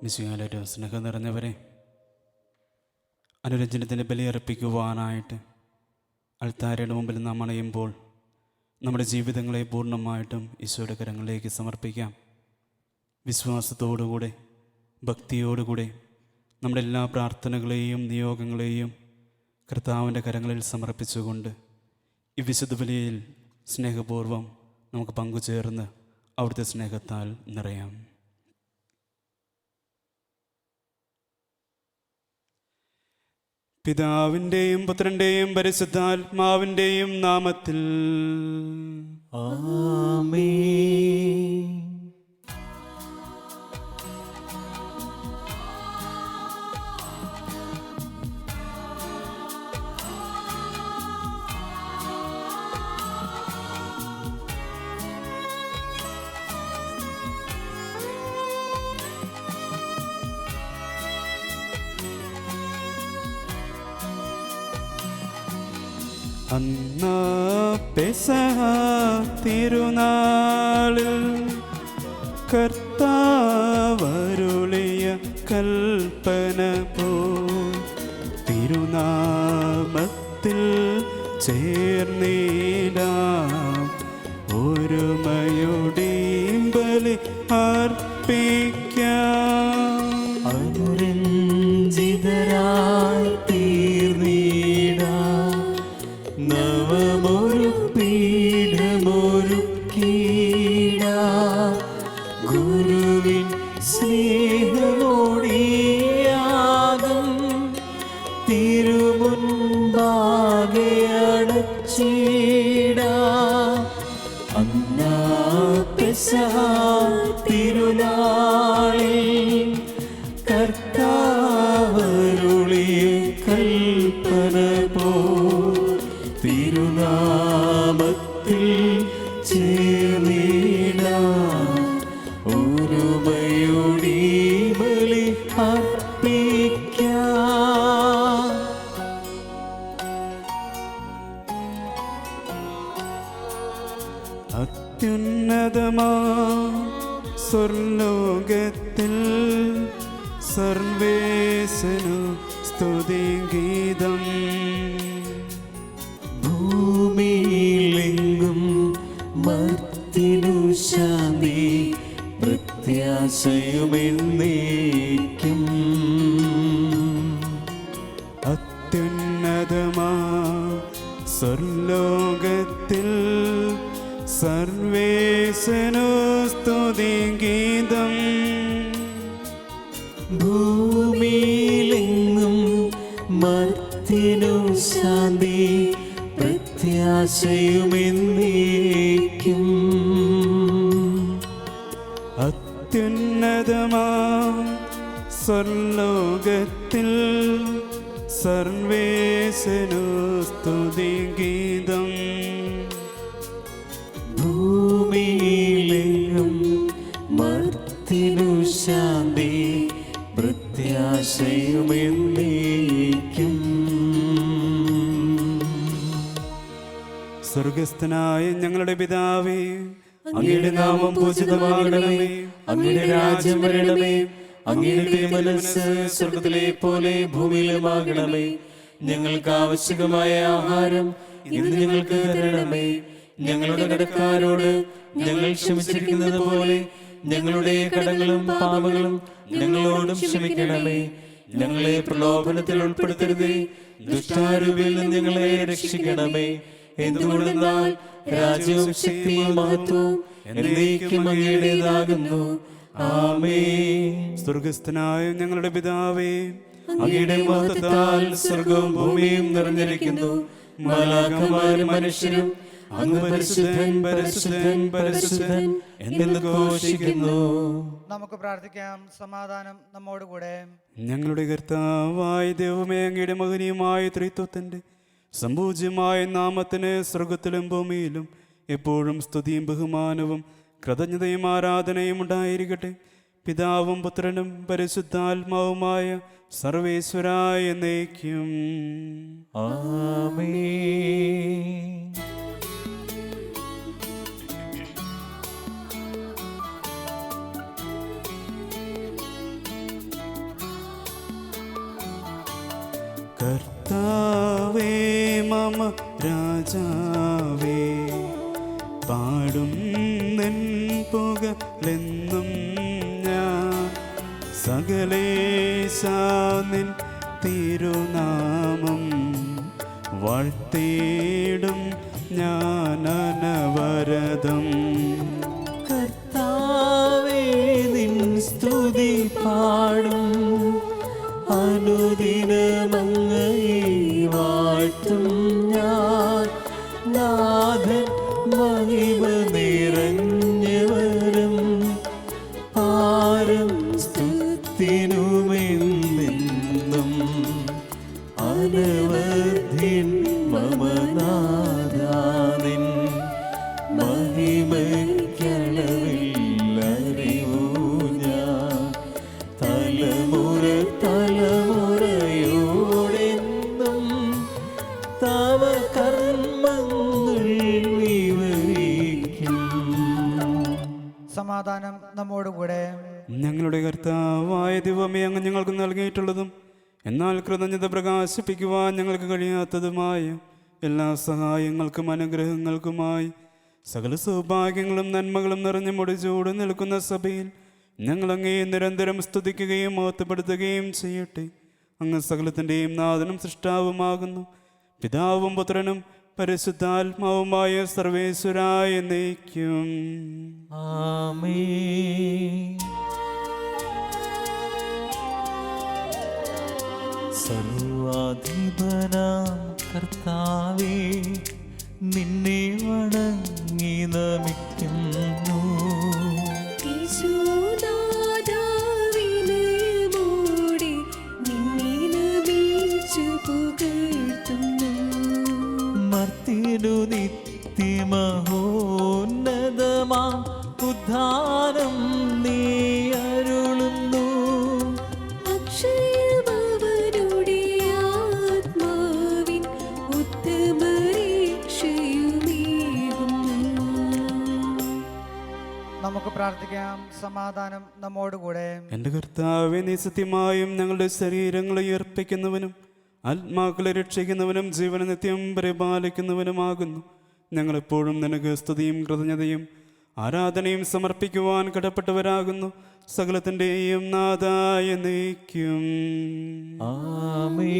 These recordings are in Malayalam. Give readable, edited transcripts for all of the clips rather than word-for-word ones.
മിശിഹായുടെ സ്നേഹം നിറഞ്ഞവരെ, അനുരഞ്ജനത്തിൻ്റെ ബലിയർപ്പിക്കുവാനായിട്ട് അൾത്താരയുടെ മുമ്പിൽ നാം അണയുമ്പോൾ നമ്മുടെ ജീവിതങ്ങളെ പൂർണ്ണമായിട്ടും ഈശോയുടെ കരങ്ങളിലേക്ക് സമർപ്പിക്കാം. വിശ്വാസത്തോടുകൂടെ, ഭക്തിയോടുകൂടെ നമ്മുടെ എല്ലാ പ്രാർത്ഥനകളെയും നിയോഗങ്ങളെയും കർത്താവിൻ്റെ കരങ്ങളിൽ സമർപ്പിച്ചുകൊണ്ട് ഈ വിശുദ്ധ ബലിയിൽ സ്നേഹപൂർവ്വം നമുക്ക് പങ്കുചേർന്ന് അവിടുത്തെ സ്നേഹത്താൽ നിറയാം. പിതാവിൻ്റെയും പുത്രൻ്റെയും പരിശുദ്ധാത്മാവിൻ്റെയും നാമത്തിൽ ആമേൻ. അന്നാ പെസഹ തിരുനാളിൽ കർത്താവരുളിയ കൽപ്പന പോ തിരുനാമത്തിൽ ചേർന്നിടാം, ഒരുമയുടെ ബലി അർപ്പിക്കാം. അനുരഞ്ജിതരായി തീർന്നിടാം, നവമൊരു പീഠമൊരുക്കിടാം. ഗുരുവിൻ സ്നേഹമോടിയാകും തിരുമുൻപാകെ അടച്ചിടാം. അന്നാ പെസഹ തിരുനാളിൽ കർത്താവരുളിയ കൽപ്പന പോ തിരുനാമത്തിൽ ചേർന്നിടാം, ഒരുമയോടെ ബലി അർപ്പിക്കാം. അത്യുന്നതമാ സ്വർലോകത്തിൽ സർവേശനു സ്തുതിഗീതം. ഭൂമിയിലെങ്ങും മർത്തിനു ശാന്തി, പ്രത്യാശയുമെന്നേക്കും. അത്യുന്നതമാ സ്വർലോകത്തിൽ സർവേശനു സ്തുതിഗീതം. ഭൂമിയിലെങ്ങും മർത്തിനു ശാന്തി, പ്രത്യാശയുമെന്നേക്കും. അത്യുന്നതമാ സ്വർലോകത്തിൽ സർവേശനു സ്തുതിഗീതം. ഭൂമിയിലെങ്ങും മർത്തിനു ശാന്തി, പ്രത്യാശയുമെന്നേക്കും. സ്വർഗസ്ഥനായ ഞങ്ങളുടെ പിതാവേ, അങ്ങയുടെ നാമം പൂജിതമാകണമേ, അങ്ങയുടെ രാജ്യം വരണമേ, അങ്ങയുടെ മനസ്സ് സ്വർഗത്തിലെ പോലെ ഭൂമിയിലുമാകണമേ. ഞങ്ങൾക്ക് ആവശ്യമായ ആഹാരം ഇന്ന് ഞങ്ങൾക്ക് തരണമേ. ഞങ്ങളുടെ കടക്കാരോട് ഞങ്ങൾ ക്ഷമിച്ചിരിക്കുന്നത് പോലെ ഞങ്ങളുടെ കടങ്ങളും പാപങ്ങളും ഞങ്ങളോടും ക്ഷമിക്കണമേ. ഞങ്ങളെ പ്രലോഭനത്തിൽ ഉൾപ്പെടുത്തരുതേ, ദുഷ്ടാരൂപിയിൽ നിന്ന് ഞങ്ങളെ രക്ഷിക്കണമേ. എന്തുകൊണ്ടെന്നാൽ രാജ്യവും ശക്തിയും മഹത്വവും എന്നേക്കും അങ്ങയുടേതാകുന്നു. ആമേൻ. സ്വർഗസ്ഥനായ ഞങ്ങളുടെ പിതാവേ, അങ്ങയുടെ മഹത്വത്താൽ സ്വർഗവും ഭൂമിയും നിറഞ്ഞിരിക്കുന്നു. മാലാഖമാരും മനുഷ്യരും അങ്ങ് പരിശുദ്ധൻ പരിശുദ്ധൻ പരിശുദ്ധൻ എന്ന് ഘോഷിക്കുന്നു. നമുക്ക് പ്രാർത്ഥിക്കാം. സമാധാനം നമ്മോടുകൂടെ. ഞങ്ങളുടെ കർത്താവായ ദൈവമേ, അങ്ങയുടെ മഹനീയമായ ത്രിത്വത്തിൻ്റെ സംപൂജ്യമായ നാമത്തിന് സ്വർഗത്തിലും ഭൂമിയിലും എപ്പോഴും സ്തുതിയും ബഹുമാനവും കൃതജ്ഞതയും ആരാധനയും ഉണ്ടായിരിക്കട്ടെ. പിതാവും പുത്രനും പരിശുദ്ധാത്മാവുമായ സർവേശ്വരായ എന്നേക്കും. ആമേൻ. രാമ രാജാവേ പാടും നിൻ പുകഴെന്നും ഞാൻ സകലേശാ നിൻ തിരുനാമം വാഴ്ത്തിയിടും ഞാൻ അനവരതം. കർത്താവേ നിൻ സ്തുതി പാടും അനുദിനമങ്ങയെ വാഴ്ത്തും ഞാൻ നാഥൻ മഹിമ നിറഞ്ഞവരും പാരം സ്തുതിനുമെന്നും അനവധ്യൻ മമനാഥാനിൻ മഹിമയ്ക്കളവില്ലറിവൂ ഞാൻ തലമുറ തലമുറയോടെന്നും തവ കർമ്മങ്ങൾ വിവരിക്കും. സമാധാനം നമ്മോടുകൂടെ. ഞങ്ങളുടെ കർത്താവായ ദൈവമേ, അങ്ങ് ഞങ്ങൾക്ക് നൽകിയിട്ടുള്ളതും എന്നാൽ കൃതജ്ഞത പ്രകാശിപ്പിക്കുവാൻ ഞങ്ങൾക്ക് കഴിയാത്തതുമായ എല്ലാ സഹായങ്ങൾക്കും അനുഗ്രഹങ്ങൾക്കുമായി സകല സൗഭാഗ്യങ്ങളും നന്മകളും നിറഞ്ഞു മുടിച്ചോട് നിൽക്കുന്ന സഭയിൽ ഞങ്ങൾ അങ്ങേ നിരന്തരം സ്തുതിക്കുകയും മഹത്വപ്പെടുത്തുകയും ചെയ്യട്ടെ. അങ്ങ് സകലത്തിൻ്റെയും നാഥനും സൃഷ്ടാവുമാകുന്നു. പിതാവും പുത്രനും പരിശുദ്ധാത്മാവുമായ സർവേശ്വരായ എന്നേക്കും. ആമേൻ. സർവാധിപനാം കർത്താവേ, നിന്നെ വണങ്ങി നമിക്കുന്നു. മർത്യനു നിത്യമഹോന്നതമാം ഉദ്ധാനം നീ അരുളുന്നു. നമുക്ക് പ്രാർത്ഥിക്കാം. സമാധാനം നമ്മോടുകൂടെ. എൻ്റെ കർത്താവേ, നീ സത്യമായും ഞങ്ങളുടെ ശരീരങ്ങളെ ഉയർപ്പിക്കുന്നവനും ആത്മാക്കളെ രക്ഷിക്കുന്നവനും ജീവനെ നിത്യം പരിപാലിക്കുന്നവനുമാകുന്നു. ഞങ്ങളെപ്പോഴും നിനക്ക് സ്തുതിയും കൃതജ്ഞതയും ആരാധനയും സമർപ്പിക്കുവാൻ കടപ്പെട്ടവരാകുന്നു. സകലത്തിൻ്റെയും നാഥായ എന്നേക്കും. ആമേൻ.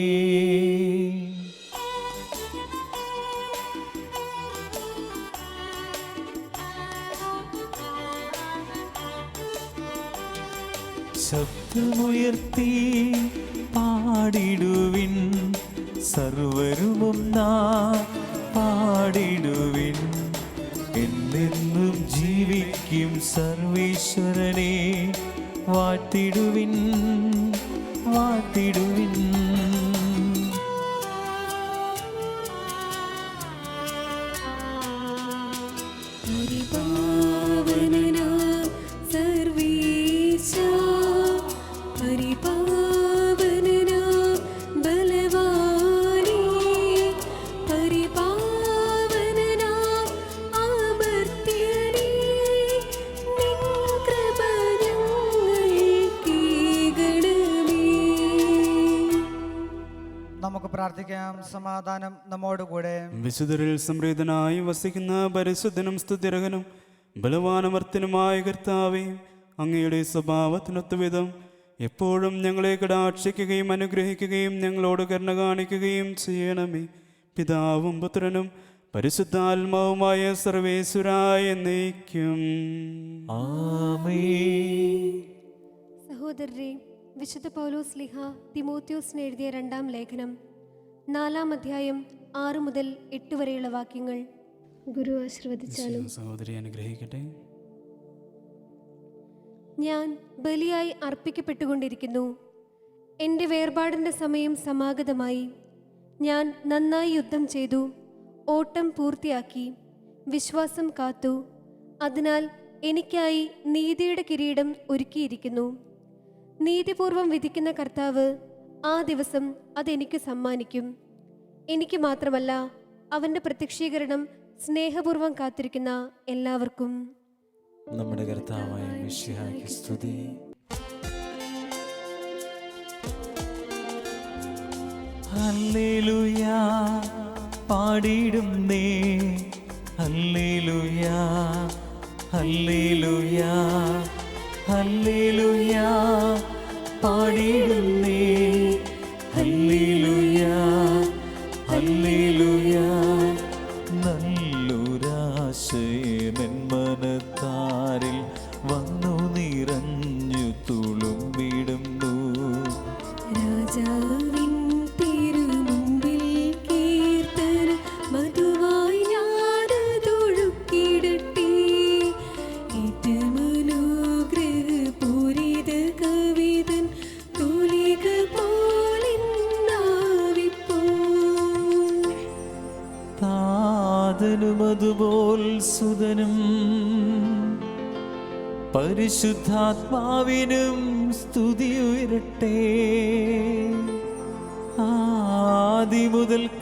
ശബ്ദമുയർത്തി പാടിടുവിൻ, സർവരുമൊന്നാ പാടിടുവിൻ. എന്നെന്നും ജീവിക്കും സർവീശ്വരനെ വാഴ്ത്തിടുവിൻ, വാഴ്ത്തിടുവിൻ. നമുക്ക് പ്രാർത്ഥിക്കാം. സമാധാനം നമ്മോടുകൂടെ. വിശുദ്ധരിൽ സംപ്രീതനായി വസിക്കുന്ന പരിശുദ്ധനും സ്തുതിരകനും ബലവാനമർത്തനുമായ കർത്താവേ, അങ്ങയുടെ സ്വഭാവത്തിനൊത്തുവിധം എപ്പോഴും ഞങ്ങളെ കടാക്ഷിക്കുകയും അനുഗ്രഹിക്കുകയും ഞങ്ങളോട് കരുണ കാണിക്കുകയും ചെയ്യണമേ. പിതാവും പുത്രനും പരിശുദ്ധാത്മാവുമായ സർവേശ്വരായ എന്നേക്കും. ആമേൻ. സഹോദരരെ, വിശുദ്ധ പൗലോസ് ശ്ലീഹ തിമോത്തിയോസിന് എഴുതിയ 2-ാം ലേഖനം 4-ാം അധ്യായം 6 മുതൽ 8 വരെയുള്ള വാക്യങ്ങൾ ഗുരു ആശീർവദിച്ചാലും. സഹോദരി അനുഗ്രഹിക്കട്ടെ. ഞാൻ ബലിയായി അർപ്പിക്കപ്പെട്ടുകൊണ്ടിരിക്കുന്നു. എൻ്റെ വേർപാടിൻ്റെ സമയം സമാഗതമായി. ഞാൻ നന്നായി യുദ്ധം ചെയ്തു, ഓട്ടം പൂർത്തിയാക്കി, വിശ്വാസം കാത്തു. അതിനാൽ എനിക്കായി നീതിയുടെ കിരീടം ഒരുക്കിയിരിക്കുന്നു. നീതിപൂർവം വിധിക്കുന്ന കർത്താവ് ആ ദിവസം അതെനിക്ക് സമ്മാനിക്കും. എനിക്ക് മാത്രമല്ല, അവൻ്റെ പ്രത്യക്ഷീകരണം സ്നേഹപൂർവം കാത്തിരിക്കുന്ന എല്ലാവർക്കും. നമ്മുടെ കർത്താവായ മിശിഹായ്ക്ക് സ്തുതി. ഹല്ലേലൂയ പാടിയിടുന്നേ. ഹല്ലേലൂയ ഹല്ലേലൂയ ഹല്ലേലൂയ പാടിയിടുന്നേ. ഹല്ലേലൂയ ഹല്ലേലൂയ നല്ലൊരാശയമെൻ മനത്താരിൽ വന്നു നിറഞ്ഞു തുളുമ്പിടുന്നു. രാജാവിൻ തിരുമുമ്പിൽ കീർത്തന മധുവായി ഞാനതൊഴുക്കിടട്ടെ. ഏറ്റമനുഗ്രഹപൂരിത കവിതൻ തൂലിക പോലിന്നാവിപ്പോ. താതനും അതുപോൽ സുതനും പരിശുദ്ധാത്മാവിനും സ്തുതിയുയരട്ടെ. ആദിമുതൽക്കേന്നും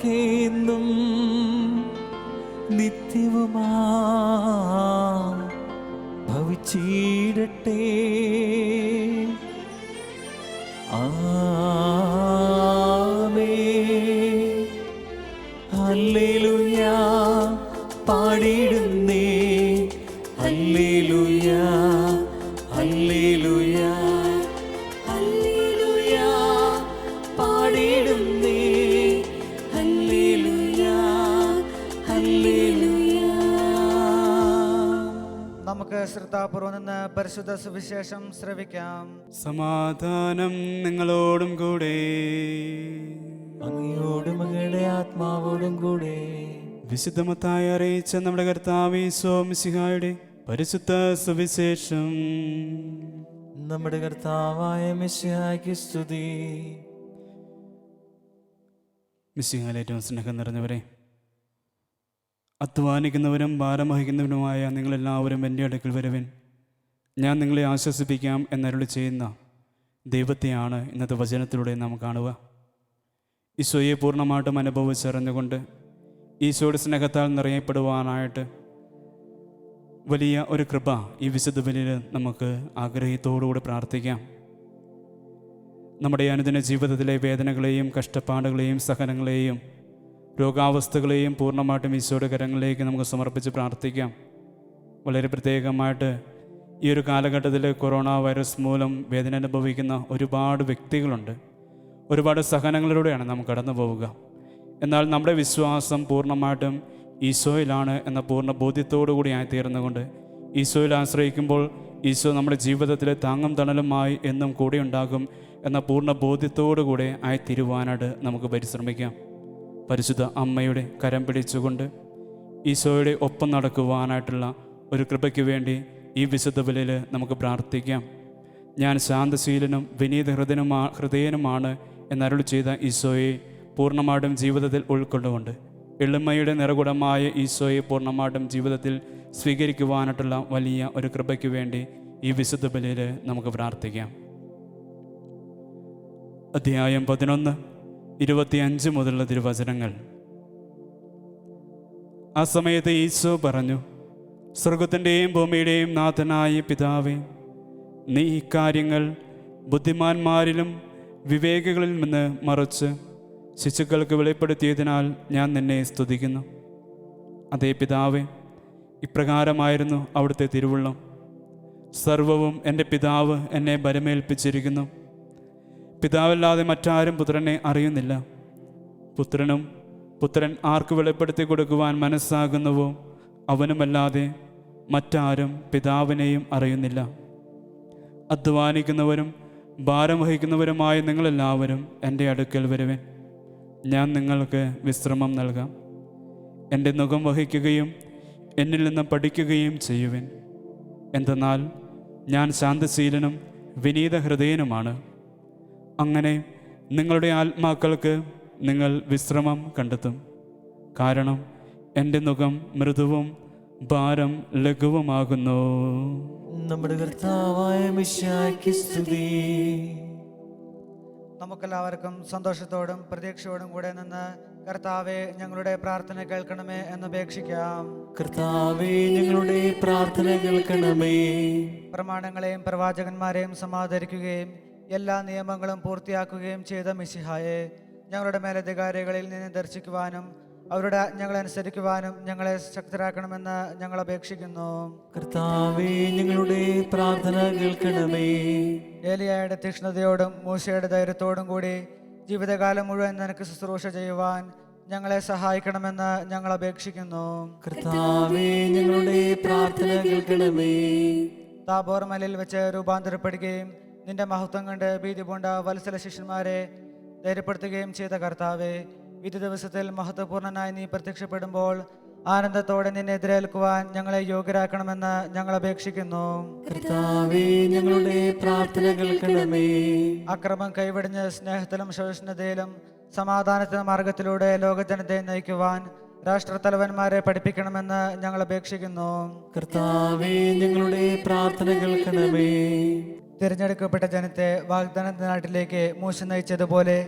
നിത്യവുമാ ഭവിച്ചിടട്ടെ. ആമേൻ. ഹല്ലേലൂയ പാടിയിടുന്നേ. ഹല്ലേലൂയ ഹല്ലേലൂയ ഹല്ലേലൂയ പാടിയിടുന്നേ. ഹല്ലേലൂയ ഹല്ലേലൂയ. നമുക്ക് ശ്രദ്ധാപൂർവം നിന്ന് പരിശുദ്ധ സുവിശേഷം ശ്രവിക്കാം. സമാധാനം നിങ്ങളോടും കൂടെ. അങ്ങയോടും അങ്ങയുടെ ആത്മാവോടും കൂടെ. വിശുദ്ധ മത്തായി അറിയിച്ച നമ്മുടെ കർത്താവ് ഈശോ മിശിഹായുടെ പരിശുദ്ധ സുവിശേഷം. നമ്മുടെ കർത്താവായ മിശിഹായ്ക്ക് സ്തുതി. മിശിഹായിൽ ഏറ്റവും സ്നേഹം നിറഞ്ഞവരെ, അധ്വാനിക്കുന്നവരും ഭാരം വഹിക്കുന്നവരുമായ നിങ്ങളെല്ലാവരും എൻ്റെ അടുക്കൽ വരുവിൻ, ഞാൻ നിങ്ങളെ ആശ്വസിപ്പിക്കാം എന്നരുളി ചെയ്യുന്ന ദൈവത്തെയാണ് ഇന്നത്തെ വചനത്തിലൂടെ നാം കാണുക. ഈശോയെ പൂർണ്ണമായിട്ടും അനുഭവിച്ചറിഞ്ഞുകൊണ്ട് ഈശോയുടെ സ്നേഹത്താൽ നിറയപ്പെടുവാനായിട്ട് വലിയ ഒരു കൃപ ഈ വിശുദ്ധ ബലിയിൽ നമുക്ക് ആഗ്രഹത്തോടുകൂടി പ്രാർത്ഥിക്കാം. നമ്മുടെ അനുദിന ജീവിതത്തിലെ വേദനകളെയും കഷ്ടപ്പാടുകളെയും സഹനങ്ങളെയും രോഗാവസ്ഥകളെയും പൂർണ്ണമായിട്ടും ഈശോയുടെ കരങ്ങളിലേക്ക് നമുക്ക് സമർപ്പിച്ച് പ്രാർത്ഥിക്കാം. വളരെ പ്രത്യേകമായിട്ട് ഈ ഒരു കാലഘട്ടത്തിൽ കൊറോണ വൈറസ് മൂലം വേദന അനുഭവിക്കുന്ന ഒരുപാട് വ്യക്തികളുണ്ട്. ഒരുപാട് സഹനങ്ങളിലൂടെയാണ് നാം കടന്നു പോവുക. എന്നാൽ നമ്മുടെ വിശ്വാസം പൂർണ്ണമായിട്ടും ഈശോയിലാണ് എന്ന പൂർണ്ണ ബോധ്യത്തോടു കൂടി ആയിത്തീർന്നുകൊണ്ട് ഈശോയിൽ ആശ്രയിക്കുമ്പോൾ ഈശോ നമ്മുടെ ജീവിതത്തിൽ താങ്ങും തണലുമായി എന്നും കൂടെ ഉണ്ടാകും എന്ന പൂർണ്ണ ബോധ്യത്തോടു കൂടെ ആയിത്തീരുവാനായിട്ട് നമുക്ക് പരിശ്രമിക്കാം. പരിശുദ്ധ അമ്മയുടെ കരം പിടിച്ചുകൊണ്ട് ഈശോയുടെ ഒപ്പം നടക്കുവാനായിട്ടുള്ള ഒരു കൃപയ്ക്ക് വേണ്ടി ഈ വിശുദ്ധ ബലിയിൽ നമുക്ക് പ്രാർത്ഥിക്കാം. ഞാൻ ശാന്തശീലനും വിനീത ഹൃദയനുമാണ് എന്നരുളി ചെയ്ത ഈശോയെ പൂർണ്ണമായിട്ടും ജീവിതത്തിൽ ഉൾക്കൊണ്ടുകൊണ്ട് എളിമയുടെ നിറകുടമായ ഈശോയെ പൂർണ്ണമായിട്ടും ജീവിതത്തിൽ സ്വീകരിക്കുവാനായിട്ടുള്ള വലിയ ഒരു കൃപയ്ക്ക് വേണ്ടി ഈ വിശുദ്ധ ബലിയിൽ നമുക്ക് പ്രാർത്ഥിക്കാം. അധ്യായം 11, 25 മുതലുള്ള തിരുവചനങ്ങൾ. ആ സമയത്ത് ഈശോ പറഞ്ഞു, സ്വർഗത്തിൻ്റെയും ഭൂമിയുടെയും നാഥനായ പിതാവേ, നീ ഇക്കാര്യങ്ങൾ ബുദ്ധിമാന്മാരിലും വിവേകികളിൽ നിന്ന് മറച്ച് ശിശുക്കൾക്ക് വെളിപ്പെടുത്തിയതിനാൽ ഞാൻ നിന്നെ സ്തുതിക്കുന്നു. അതേ പിതാവേ, ഇപ്രകാരമായിരുന്നു അവിടുത്തെ തിരുവുള്ളം. സർവവും എൻ്റെ പിതാവ് എന്നെ ബലമേൽപ്പിച്ചിരിക്കുന്നു. പിതാവല്ലാതെ മറ്റാരും പുത്രനെ അറിയുന്നില്ല. പുത്രൻ ആർക്ക് വെളിപ്പെടുത്തി കൊടുക്കുവാൻ മനസ്സാകുന്നുവോ അവനുമല്ലാതെ മറ്റാരും പിതാവിനെയും അറിയുന്നില്ല. അധ്വാനിക്കുന്നവരും ഭാരം വഹിക്കുന്നവരുമായ നിങ്ങളെല്ലാവരും എൻ്റെ അടുക്കൽ വരുവിൻ, ഞാൻ നിങ്ങൾക്ക് വിശ്രമം നൽകാം. എൻ്റെ നുകം വഹിക്കുകയും എന്നിൽ നിന്ന് പഠിക്കുകയും ചെയ്യുവിൻ. എന്തെന്നാൽ ഞാൻ ശാന്തശീലനും വിനീത ഹൃദയനുമാണ്. അങ്ങനെ നിങ്ങളുടെ ആത്മാക്കൾക്ക് നിങ്ങൾ വിശ്രമം കണ്ടെത്തും. കാരണം എൻ്റെ നുകം മൃദുവും ഭാരം ലഘുവുമാകുന്നു. നമ്മുടെ കർത്താവായ മിശിഹായ്ക്ക് സ്തുതി. നമുക്കെല്ലാവർക്കും സന്തോഷത്തോടും പ്രതീക്ഷയോടും കൂടെ നിന്ന് കർത്താവെ ഞങ്ങളുടെ പ്രാർത്ഥന കേൾക്കണമേ എന്നപേക്ഷിക്കാം. കർത്താവേ, ഞങ്ങളുടെ പ്രാർത്ഥന കേൾക്കണമേ. പ്രമാണങ്ങളെയും പ്രവാചകന്മാരെയും സമാദരിക്കുകയും എല്ലാ നിയമങ്ങളും പൂർത്തിയാക്കുകയും ചെയ്ത മിശിഹായെ ഞങ്ങളുടെ മേലധികാരികളിൽ നിന്ന് ദർശിക്കുവാനും അവരുടെ ആജ്ഞകളെ അനുസരിക്കുവാനും ഞങ്ങളെ ശക്തരാക്കണമെന്ന് ഞങ്ങൾ അപേക്ഷിക്കുന്നു. കർത്താവേ, ഞങ്ങളുടെ പ്രാർത്ഥന കേൾക്കണമേ. ഏലിയായുടെ തീക്ഷ്ണതയോടും മൂശയുടെ ധൈര്യത്തോടും കൂടി ജീവിതകാലം മുഴുവൻ നിനക്ക് ശുശ്രൂഷ ചെയ്യുവാൻ ഞങ്ങളെ സഹായിക്കണമെന്ന് ഞങ്ങൾ അപേക്ഷിക്കുന്നു. കർത്താവേ, ഞങ്ങളുടെ പ്രാർത്ഥന കേൾക്കണമേ. താബോർ മലയിൽ വെച്ച് രൂപാന്തരപ്പെടുകയും നിന്റെ മഹത്വം കണ്ട് ഭീതി പൂണ്ട വത്സല ശിഷ്യന്മാരെ ധൈര്യപ്പെടുത്തുകയും ചെയ്ത കർത്താവേ, വിധി ദിവസത്തിൽ മഹത്വപൂർണനായി നീ പ്രത്യക്ഷപ്പെടുമ്പോൾ ആനന്ദത്തോടെ നിന്നെ എതിരേൽക്കുവാൻ ഞങ്ങളെ യോഗ്യരാക്കണമെന്ന് ഞങ്ങൾ അപേക്ഷിക്കുന്നു. കർത്താവേ, ഞങ്ങളുടെ പ്രാർത്ഥന കേൾക്കണമേ. അക്രമം കൈവെടിഞ്ഞ് സ്നേഹത്തിലും സഹിഷ്ണുതയിലും സമാധാനത്തിന്റെ മാർഗത്തിലൂടെ ലോകജനത്തെ നയിക്കുവാൻ രാഷ്ട്രത്തലവന്മാരെ പഠിപ്പിക്കണമെന്ന് ഞങ്ങൾ അപേക്ഷിക്കുന്നു. കർത്താവേ, ഞങ്ങളുടെ പ്രാർത്ഥന കേൾക്കണമേ. തിരഞ്ഞെടുക്കപ്പെട്ട ജനത്തെ വാഗ്ദാന നാട്ടിലേക്ക് മൂശ നയിച്ചതുപോലെ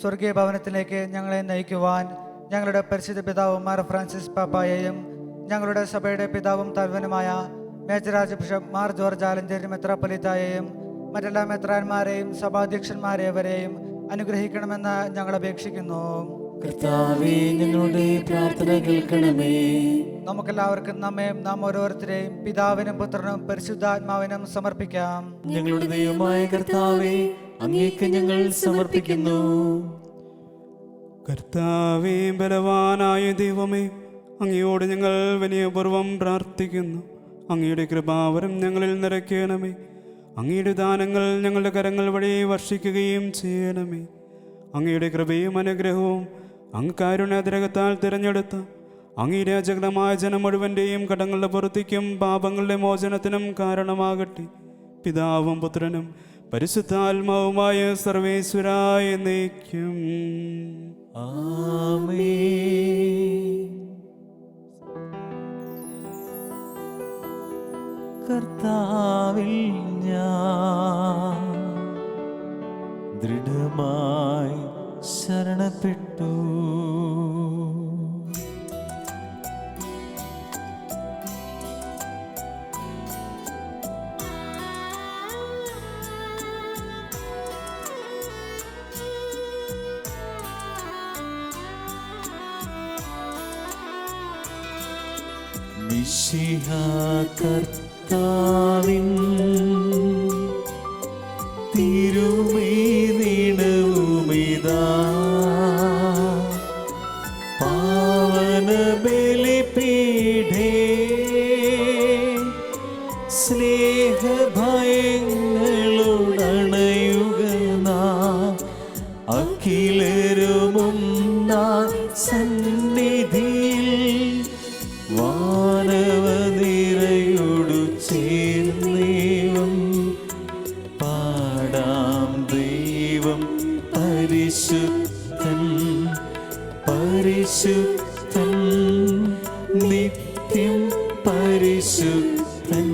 സ്വർഗീയ ഭവനത്തിലേക്ക് ഞങ്ങളെ നയിക്കുവാൻ ഞങ്ങളുടെ പരിശുദ്ധ പിതാവ് മാർ ഫ്രാൻസിസ് പാപ്പായെയും ഞങ്ങളുടെ സഭയുടെ പിതാവും തലവനുമായ മേജർ ആർച്ച് ബിഷപ്പ് മാർ ജോർജ് ആലഞ്ചേരി മെത്രാപ്പൊലീത്തായെയും മറ്റെല്ലാ മെത്രാന്മാരെയും സഭാധ്യക്ഷന്മാരെവരെയും അനുഗ്രഹിക്കണമെന്ന് ഞങ്ങൾ അപേക്ഷിക്കുന്നു. കർത്താവേ, ഞങ്ങളുടെ പ്രാർത്ഥന കേൾക്കണമേ. നമുക്കെല്ലാവർക്കും നാം ഓരോരുത്തരെയും പിതാവിനും പുത്രനും പരിശുദ്ധാത്മാവിനും സമർപ്പിക്കാം. ഞങ്ങളുടെ ദൈവമായ കർത്താവേ, അങ്ങേക്ക് ഞങ്ങൾ സമർപ്പിക്കുന്നു. കർത്താവേ, ബലവാനായ ദൈവമേ, അങ്ങയോട് ഞങ്ങൾ വിനയപൂർവ്വം പ്രാർത്ഥിക്കുന്നു. അങ്ങയുടെ കൃപാവരം ഞങ്ങളിൽ നിറയ്ക്കണമേ. അങ്ങയുടെ ദാനങ്ങൾ ഞങ്ങളുടെ കരങ്ങൾ വഴി വർഷിക്കുകയും ചെയ്യണമേ. അങ്ങയുടെ കൃപയും അനുഗ്രഹവും അങ്ങ് കാരുണ്യാതിരകത്താൽ തിരഞ്ഞെടുത്ത അങ്ങയുടെ അജഗണമായ ജനം മുഴുവൻ്റെയും കടങ്ങളുടെ പുറത്തേക്കും പാപങ്ങളുടെ മോചനത്തിനും കാരണമാകട്ടെ. പിതാവും പുത്രനും പരിശുദ്ധാത്മാവുമായ സർവേശ്വരായ എന്നേക്കും. ആമേൻ. കർത്താവിൽ ഞാൻ ദൃഢമായി ശരണപ്പെട്ടു. മിശിഹാ കർത്താവിൻ തിരുമേനിണവുമിതാ പാവന ബലിപീഠേ സ്നേഹഭയങ്ങളുടണയുക നാം അഖിലരുമൊന്നാം സന്നിധിയിൽ വാനവനിരയോടു ചേർന്നേവം പാടാം. ദൈവം പരിശുദ്ധൻ, പരിശുദ്ധൻ, നിത്യം പരിശുദ്ധൻ.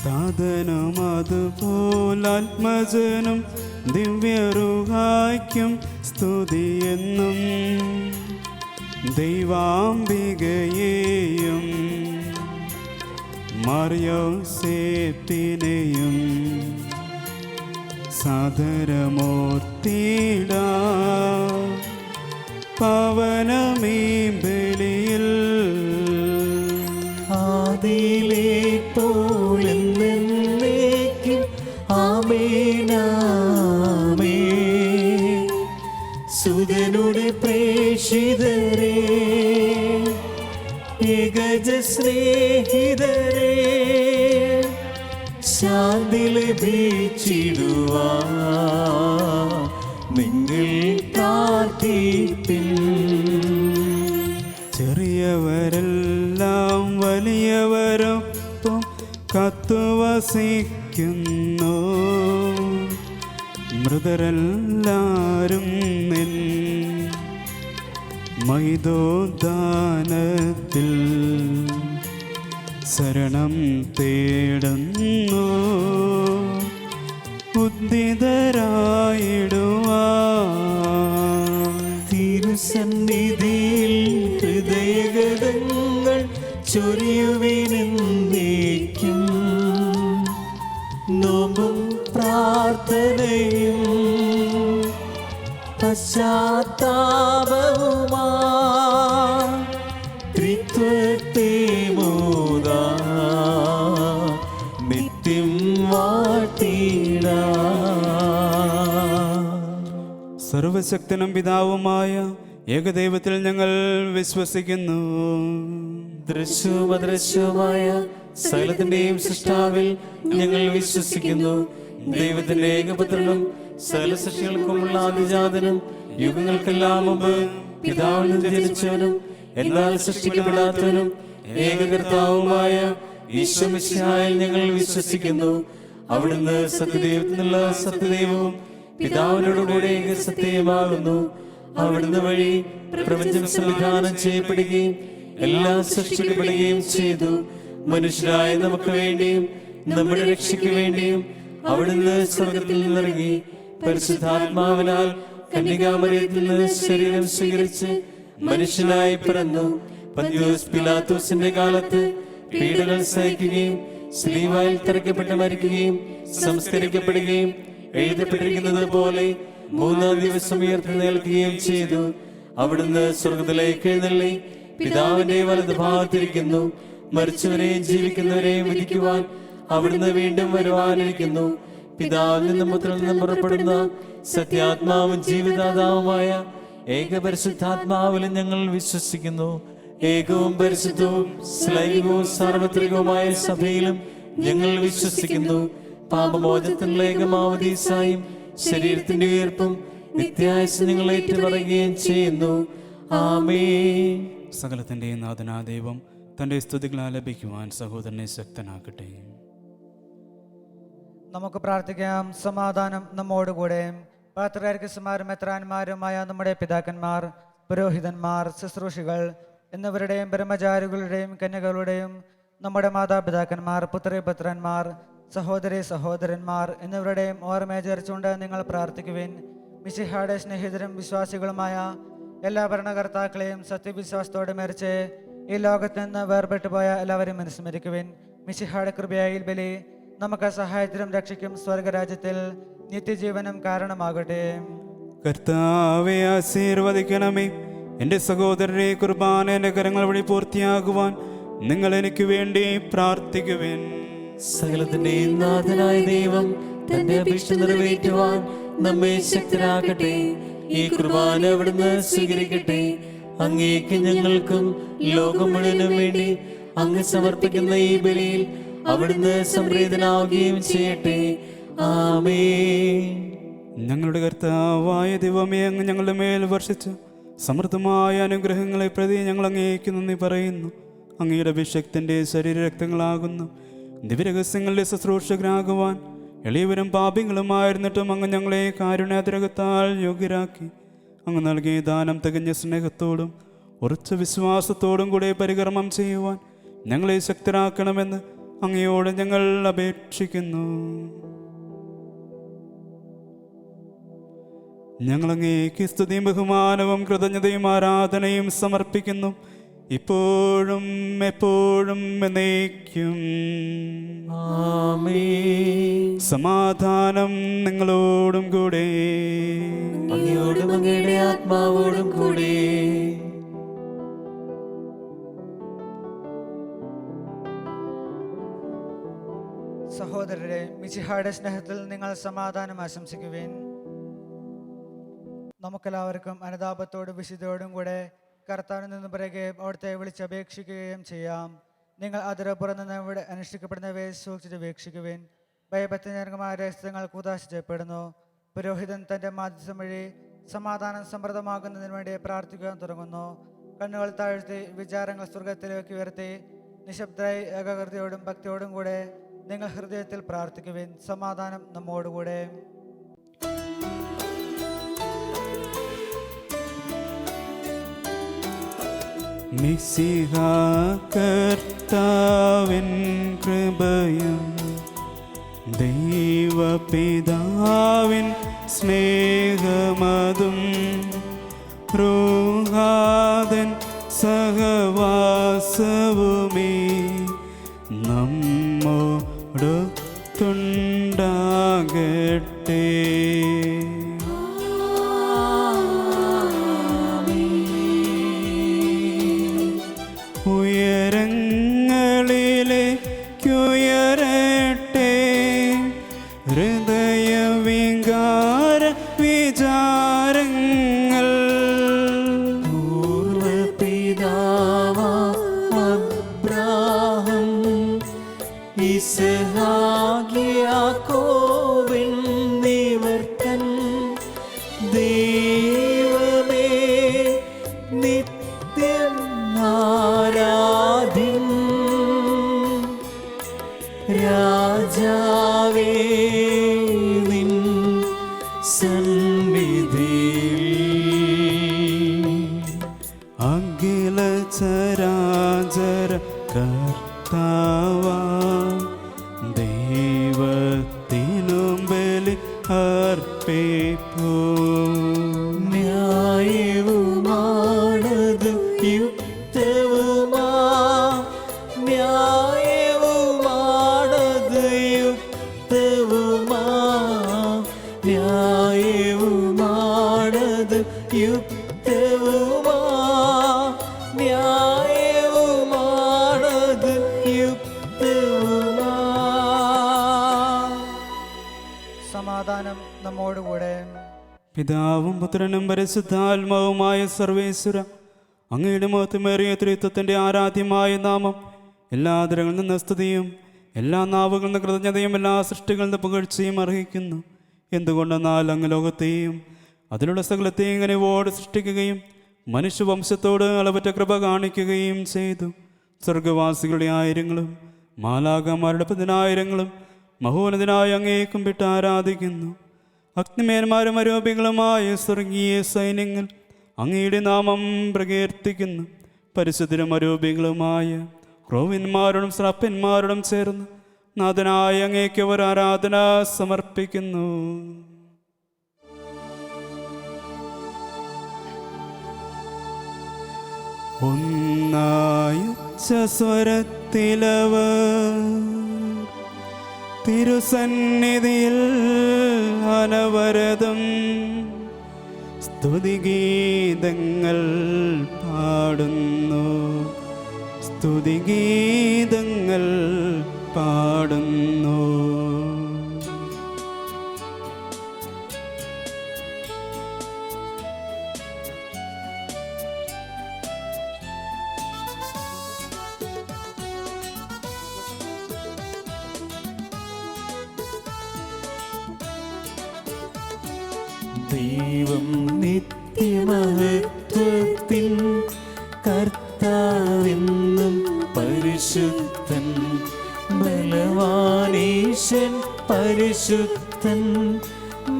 താതനും അതുപോലാത്മജനും ദിവ്യറുഹായ്ക്കും സ്തുതിയെന്നും ദൈവാംബികയെയും മറിയോസേപ്പിനെയും സാദരമൂർത്തിയിടാ പവനമീ ബലിയിൽ ആദിയിലെ പോലെന്നേക്കും ആമേനാമേൻ. സുതനുടെ പ്രേഷിതരേ, ഏകജ സ്നേഹിതരേ, ശാന്തി ലഭിച്ചിടുവാ നിങ്ങൾ പ്രാർത്ഥിപ്പിൻ. ചെറിയവരെല്ലാം വലിയവരൊപ്പം കത്തുവസിക്കുന്നു. മൃതരെല്ലാരും നിൻ മൈദോദാനത്തിൽ ശരണം തേടുന്നു. ഉദ്ധിതരായിടുവാൻ തിരുസന്നിധിയിൽ ഹൃദയഗതങ്ങൾ ചൊരിയുവിനെന്നേക്കും നോമ്പും പ്രാർത്ഥനയും പശ്ചാത്താപവുമാ ത്രിത്വത്തെ മോദാ നിത്യം വാഴ്ത്തിടാ. സർവശക്തനും പിതാവുമായ ഏകദൈവത്തിൽ ഞങ്ങൾ വിശ്വസിക്കുന്നു. ദൃശ്യവും അദൃശ്യവുമായ സകലത്തിന്റെയും സൃഷ്ടാവിൽ ഞങ്ങൾ വിശ്വസിക്കുന്നു. ദൈവത്തിന്റെ ഏകപുത്രനും സകല സൃഷ്ടികൾക്കുമുള്ള ആദിജാതനും യുഗങ്ങൾക്കെല്ലാം മുമ്പ് പിതാവിൽ നിന്ന് ജനിച്ചവനും എന്നാൽ സൃഷ്ടിക്കപ്പെടാത്തവനും ഏകകർത്താവുമായ ഈശോ മിശിഹായിൽ ഞങ്ങൾ വിശ്വസിക്കുന്നു. അവിടുന്ന് സത്യദൈവത്തിൽ നിന്നുള്ള സത്യദൈവവും പിതാവിനോടുകൂടെ ഏകസത്യമാകുന്നു. അവിടുന്ന് വഴി പ്രപഞ്ചം സംവിധാനം ചെയ്യപ്പെടുകയും എല്ലാം സൃഷ്ടിക്കപ്പെടുകയും ചെയ്തു. മനുഷ്യരായ നമുക്ക് വേണ്ടിയും നമ്മുടെ രക്ഷയ്ക്ക് വേണ്ടിയും അവിടുന്ന് സ്വർഗത്തിൽ നിന്നിറങ്ങി പരിശുദ്ധാത്മാവിനാൽ കന്യകാമറിയത്തിൽ നിന്ന് ശരീരം സ്വീകരിച്ച് മനുഷ്യനായി പിറന്നു. പന്തിയോസ് പിലാത്തോസിന്റെ കാലത്ത് പീഡകൾ സഹിക്കുകയും സ്ലീവായിൽ തറയ്ക്കപ്പെട്ട് മരിക്കുകയും സംസ്കരിക്കപ്പെടുകയും എഴുതപ്പെട്ടിരിക്കുന്നത് പോലെ മൂന്നാം ദിവസം ഉയർത്തെഴുന്നേൽക്കുകയും ചെയ്തു. അവിടുന്ന് സ്വർഗത്തിലേക്ക് എഴുന്നള്ളി പിതാവിന്റെ വലത് ഭാഗത്തിരിക്കുന്നു. മരിച്ചവരെയും ജീവിക്കുന്നവരെയും വിധിക്കുവാൻ അവിടുന്ന് വീണ്ടും വരുവാനിരിക്കുന്നു. പിതാവിൽ നിന്നും പുത്രനിൽ നിന്നും പുറപ്പെടുന്ന സത്യാത്മാവും ജീവിതാതാവുമായ ഏകപരിശുദ്ധാത്മാവിലും ഞങ്ങൾ വിശ്വസിക്കുന്നു. ഏകവും പരിശുദ്ധവും ശ്ലൈകവും സാർവത്രികവുമായ സഭയിലും ഞങ്ങൾ വിശ്വസിക്കുന്നു. പാപമോചനത്തിനുള്ള ഏകമാവധീസായും ശരീരത്തിന്റെ ഉയർപ്പും നിത്യായുസ്സും ഞങ്ങൾ ഏറ്റുപറയുകയും ചെയ്യുന്നു. ആമേൻ. സകലത്തിൻ്റെയും നാഥനാ ദൈവം തൻ്റെ സ്തുതികൾ ആലപിക്കുവാൻ സഹോദരനെ ശക്തനാക്കട്ടെ. നമുക്ക് പ്രാർത്ഥിക്കാം. സമാധാനം നമ്മോടുകൂടെ. പാത്രിയാർക്കീസുമാരും മെത്രാന്മാരുമായ നമ്മുടെ പിതാക്കന്മാർ, പുരോഹിതന്മാർ, ശുശ്രൂഷികൾ എന്നിവരുടെയും ബ്രഹ്മചാരികളുടെയും കന്യകളുടെയും നമ്മുടെ മാതാപിതാക്കന്മാർ, പുത്രപുത്രന്മാർ, സഹോദരി സഹോദരന്മാർ എന്നിവരുടെയും ഓർമ്മയാചരിച്ചുകൊണ്ട് നിങ്ങൾ പ്രാർത്ഥിക്കുവിൻ. മിശിഹായുടെ സ്നേഹിതരും വിശ്വാസികളുമായ എല്ലാ ഭരണകർത്താക്കളെയും സത്യവിശ്വാസത്തോടെ മരിച്ച് ഈ ലോകത്ത് നിന്ന് വേർപെട്ടുപോയ എല്ലാവരെയും അനുസ്മരിക്കുവിൻ. മിശിഹായുടെ കൃപയായിൽ ബലി നമുക്ക് സഹായത്തിനും രക്ഷയ്ക്കും സ്വർഗരാജ്യത്തിൽ നിത്യജീവനും കാരണമാകട്ടെ. കർത്താവെ ആശീർവദിക്കണമേ. എൻ്റെ സഹോദരരെ കുർബാന എൻ്റെ കരങ്ങൾ വഴി പൂർത്തിയാകുവാൻ നിങ്ങൾ എനിക്ക് വേണ്ടി പ്രാർത്ഥിക്കുവിൻ. സകലത്തിന്റെയും നാഥനായ ദൈവം തന്റെ അപേക്ഷ നിറവേറ്റുവാൻ നമ്മെ ശക്തരാക്കട്ടെ. ഈ കുർബാന അവിടുന്ന് സ്വീകരിക്കട്ടെ. അങ്ങേക്ക് ഞങ്ങൾക്കും ലോകം മുഴുവനും വേണ്ടി അങ്ങ് സമർപ്പിക്കുന്ന ഈ ബലിയിൽ അവിടുന്ന് സംപ്രീതനാവുകയും ചെയ്യട്ടെ. ആമേൻ. ഞങ്ങളുടെ കർത്താവായ ദൈവമേ, അങ്ങ് ഞങ്ങളുടെ മേൽ വർഷിച്ച സമൃദ്ധമായ അനുഗ്രഹങ്ങളെ പ്രതി ഞങ്ങൾ അങ്ങേക്ക് നന്ദി പറയുന്നു. അങ്ങയുടെ അഭിഷേകത്തിൻ്റെ ശരീരരക്തങ്ങളാകുന്നു ദിവ്യരഹസ്യങ്ങളുടെ ശുശ്രൂഷകരാകുവാൻ എളിയവരും പാപികളുമായിരുന്നിട്ടും അങ്ങ് ഞങ്ങളെ കാരുണ്യാതിരകത്താൽ യോഗ്യരാക്കി. അങ്ങ് നൽകിയ ദാനം തികഞ്ഞ സ്നേഹത്തോടും ഉറച്ച വിശ്വാസത്തോടും കൂടെ പരികർമ്മം ചെയ്യുവാൻ ഞങ്ങളെ ശക്തരാക്കണമെന്ന് അങ്ങയോട് ഞങ്ങൾ അപേക്ഷിക്കുന്നു. ഞങ്ങൾ അങ്ങേക്ക് സ്തുതിയും ബഹുമാനവും കൃതജ്ഞതയും ആരാധനയും സമർപ്പിക്കുന്നു, ഇപ്പോഴും എപ്പോഴും എന്നേക്കും. ആമേൻ. സമാധാനം നിങ്ങളോടും കൂടെ. അങ്ങയോടും അങ്ങയുടെ ആത്മാവോടും കൂടെ. സഹോദരരെ, മിശിഹായുടെ സ്നേഹത്തിൽ നിങ്ങൾ സമാധാനം ആശംസിക്കുവിൻ. നമുക്കെല്ലാവർക്കും അനുതാപത്തോടും വിശുദ്ധയോടും കൂടെ കർത്താവിൽ നിന്ന് പറയുകയും അവിടുത്തെ വിളിച്ചപേക്ഷിക്കുകയും ചെയ്യാം. നിങ്ങൾ അതിരപ്പുറം നിന്ന് ഇവിടെ അനുഷ്ഠിക്കപ്പെടുന്നവയെ സൂക്ഷിച്ച് വീക്ഷിക്കുവിൻ. ഭയഭക്തിജനകമായ രഹസ്യങ്ങൾ കൂതാശ ചെയ്യപ്പെടുന്നു. പുരോഹിതൻ തൻ്റെ മാധ്യസ്ഥം വഴി സമാധാനം സമൃദ്ധമാകുന്നതിന് വേണ്ടി പ്രാർത്ഥിക്കാൻ തുടങ്ങുന്നു. കണ്ണുകൾ താഴ്ത്തി വിചാരങ്ങൾ സ്വർഗത്തിലേക്ക് ഉയർത്തി നിശബ്ദരായി ഏകാഗ്രതയോടും ഭക്തിയോടും കൂടെ നിങ്ങൾ ഹൃദയത്തിൽ പ്രാർത്ഥിക്കുവിൻ. സമാധാനം നമ്മോടുകൂടെ. മിശിഹാ കർത്താവിൻ കൃപയും ദൈവപിതാ കൂടി നമ്മോടൊത്തുണ്ടാകട്ടെ. ഉയരങ്ങളിലേക്കുയരട്ടെ ഹൃദയവികാര വിചാരങ്ങൾ. അബ്രാഹം ഇസ്ഹാക്ക് യാക്കോബ് എന്നിവർക്കൻ ദൈവമേ നിത്യം ആരാധ്യൻ. രാജാവേ നിൻ സന്നിധിയിൽ അഖില ചരാചര കർത്താവാ ദൈവത്തിനും ബലി അർപ്പിപ്പൂ. ന്യായവുമാണത് യുക്തവുമാ, ന്യായവുമാണത് യുക്തവുമാ, ന്യായവുമാണത് യുക്തവുമാ, ന്യായവുമാണത് യുക്തവുമാ. സമാധാനം നമ്മോടുകൂടെ. പിതാവും പുത്രനും പരിശുദ്ധാത്മാവുമായ സർവേശ്വര, അങ്ങയുടെ മഹത്വമേറിയ ത്രിത്വത്തിൻ്റെ ആരാധ്യമായ നാമം എല്ലാ ആദരങ്ങളിൽ നിന്ന് സ്തുതിയും എല്ലാ നാവുകളിൽ നിന്ന് കൃതജ്ഞതയും എല്ലാ സൃഷ്ടികളിൽ നിന്ന് പുകഴ്ചയും അർഹിക്കുന്നു. എന്തുകൊണ്ടെന്നാൽ അങ്ങ് ലോകത്തെയും അതിലുള്ള സകലത്തെയും കനിവോട് സൃഷ്ടിക്കുകയും മനുഷ്യവംശത്തോട് അളവറ്റ കൃപ കാണിക്കുകയും ചെയ്തു. സ്വർഗവാസികളുടെ ആയിരങ്ങളും മാലാകമാരുടെ 10,000 മഹോന്നതനായ അങ്ങയെ കുമ്പിട്ട് ആരാധിക്കുന്നു. അഗ്നിമേന്മാരും അരൂപികളുമായ സ്വർഗീയ സൈന്യങ്ങൾ അങ്ങയുടെ നാമം പ്രകീർത്തിക്കുന്നു. പരിശുദ്ധരും അരൂപികളുമായ ക്രോവന്മാരോടും ശ്രപ്പന്മാരോടും ചേർന്ന് നാഥനായ അങ്ങേക്ക് അവർ ആരാധന സമർപ്പിക്കുന്നു. ഒന്നായുച്ച സ്വരത്തിലവർ തിരുസന്നിധിയിൽ അനവരതം സ്തുതിഗീതങ്ങൾ പാടുന്നു, സ്തുതിഗീതങ്ങൾ പാടുന്നു. ദൈവം നിത്യമഹത്വത്തിൻ കർത്താവെന്നും പരിശുദ്ധൻ, ബലവാനീശൻ പരിശുദ്ധൻ,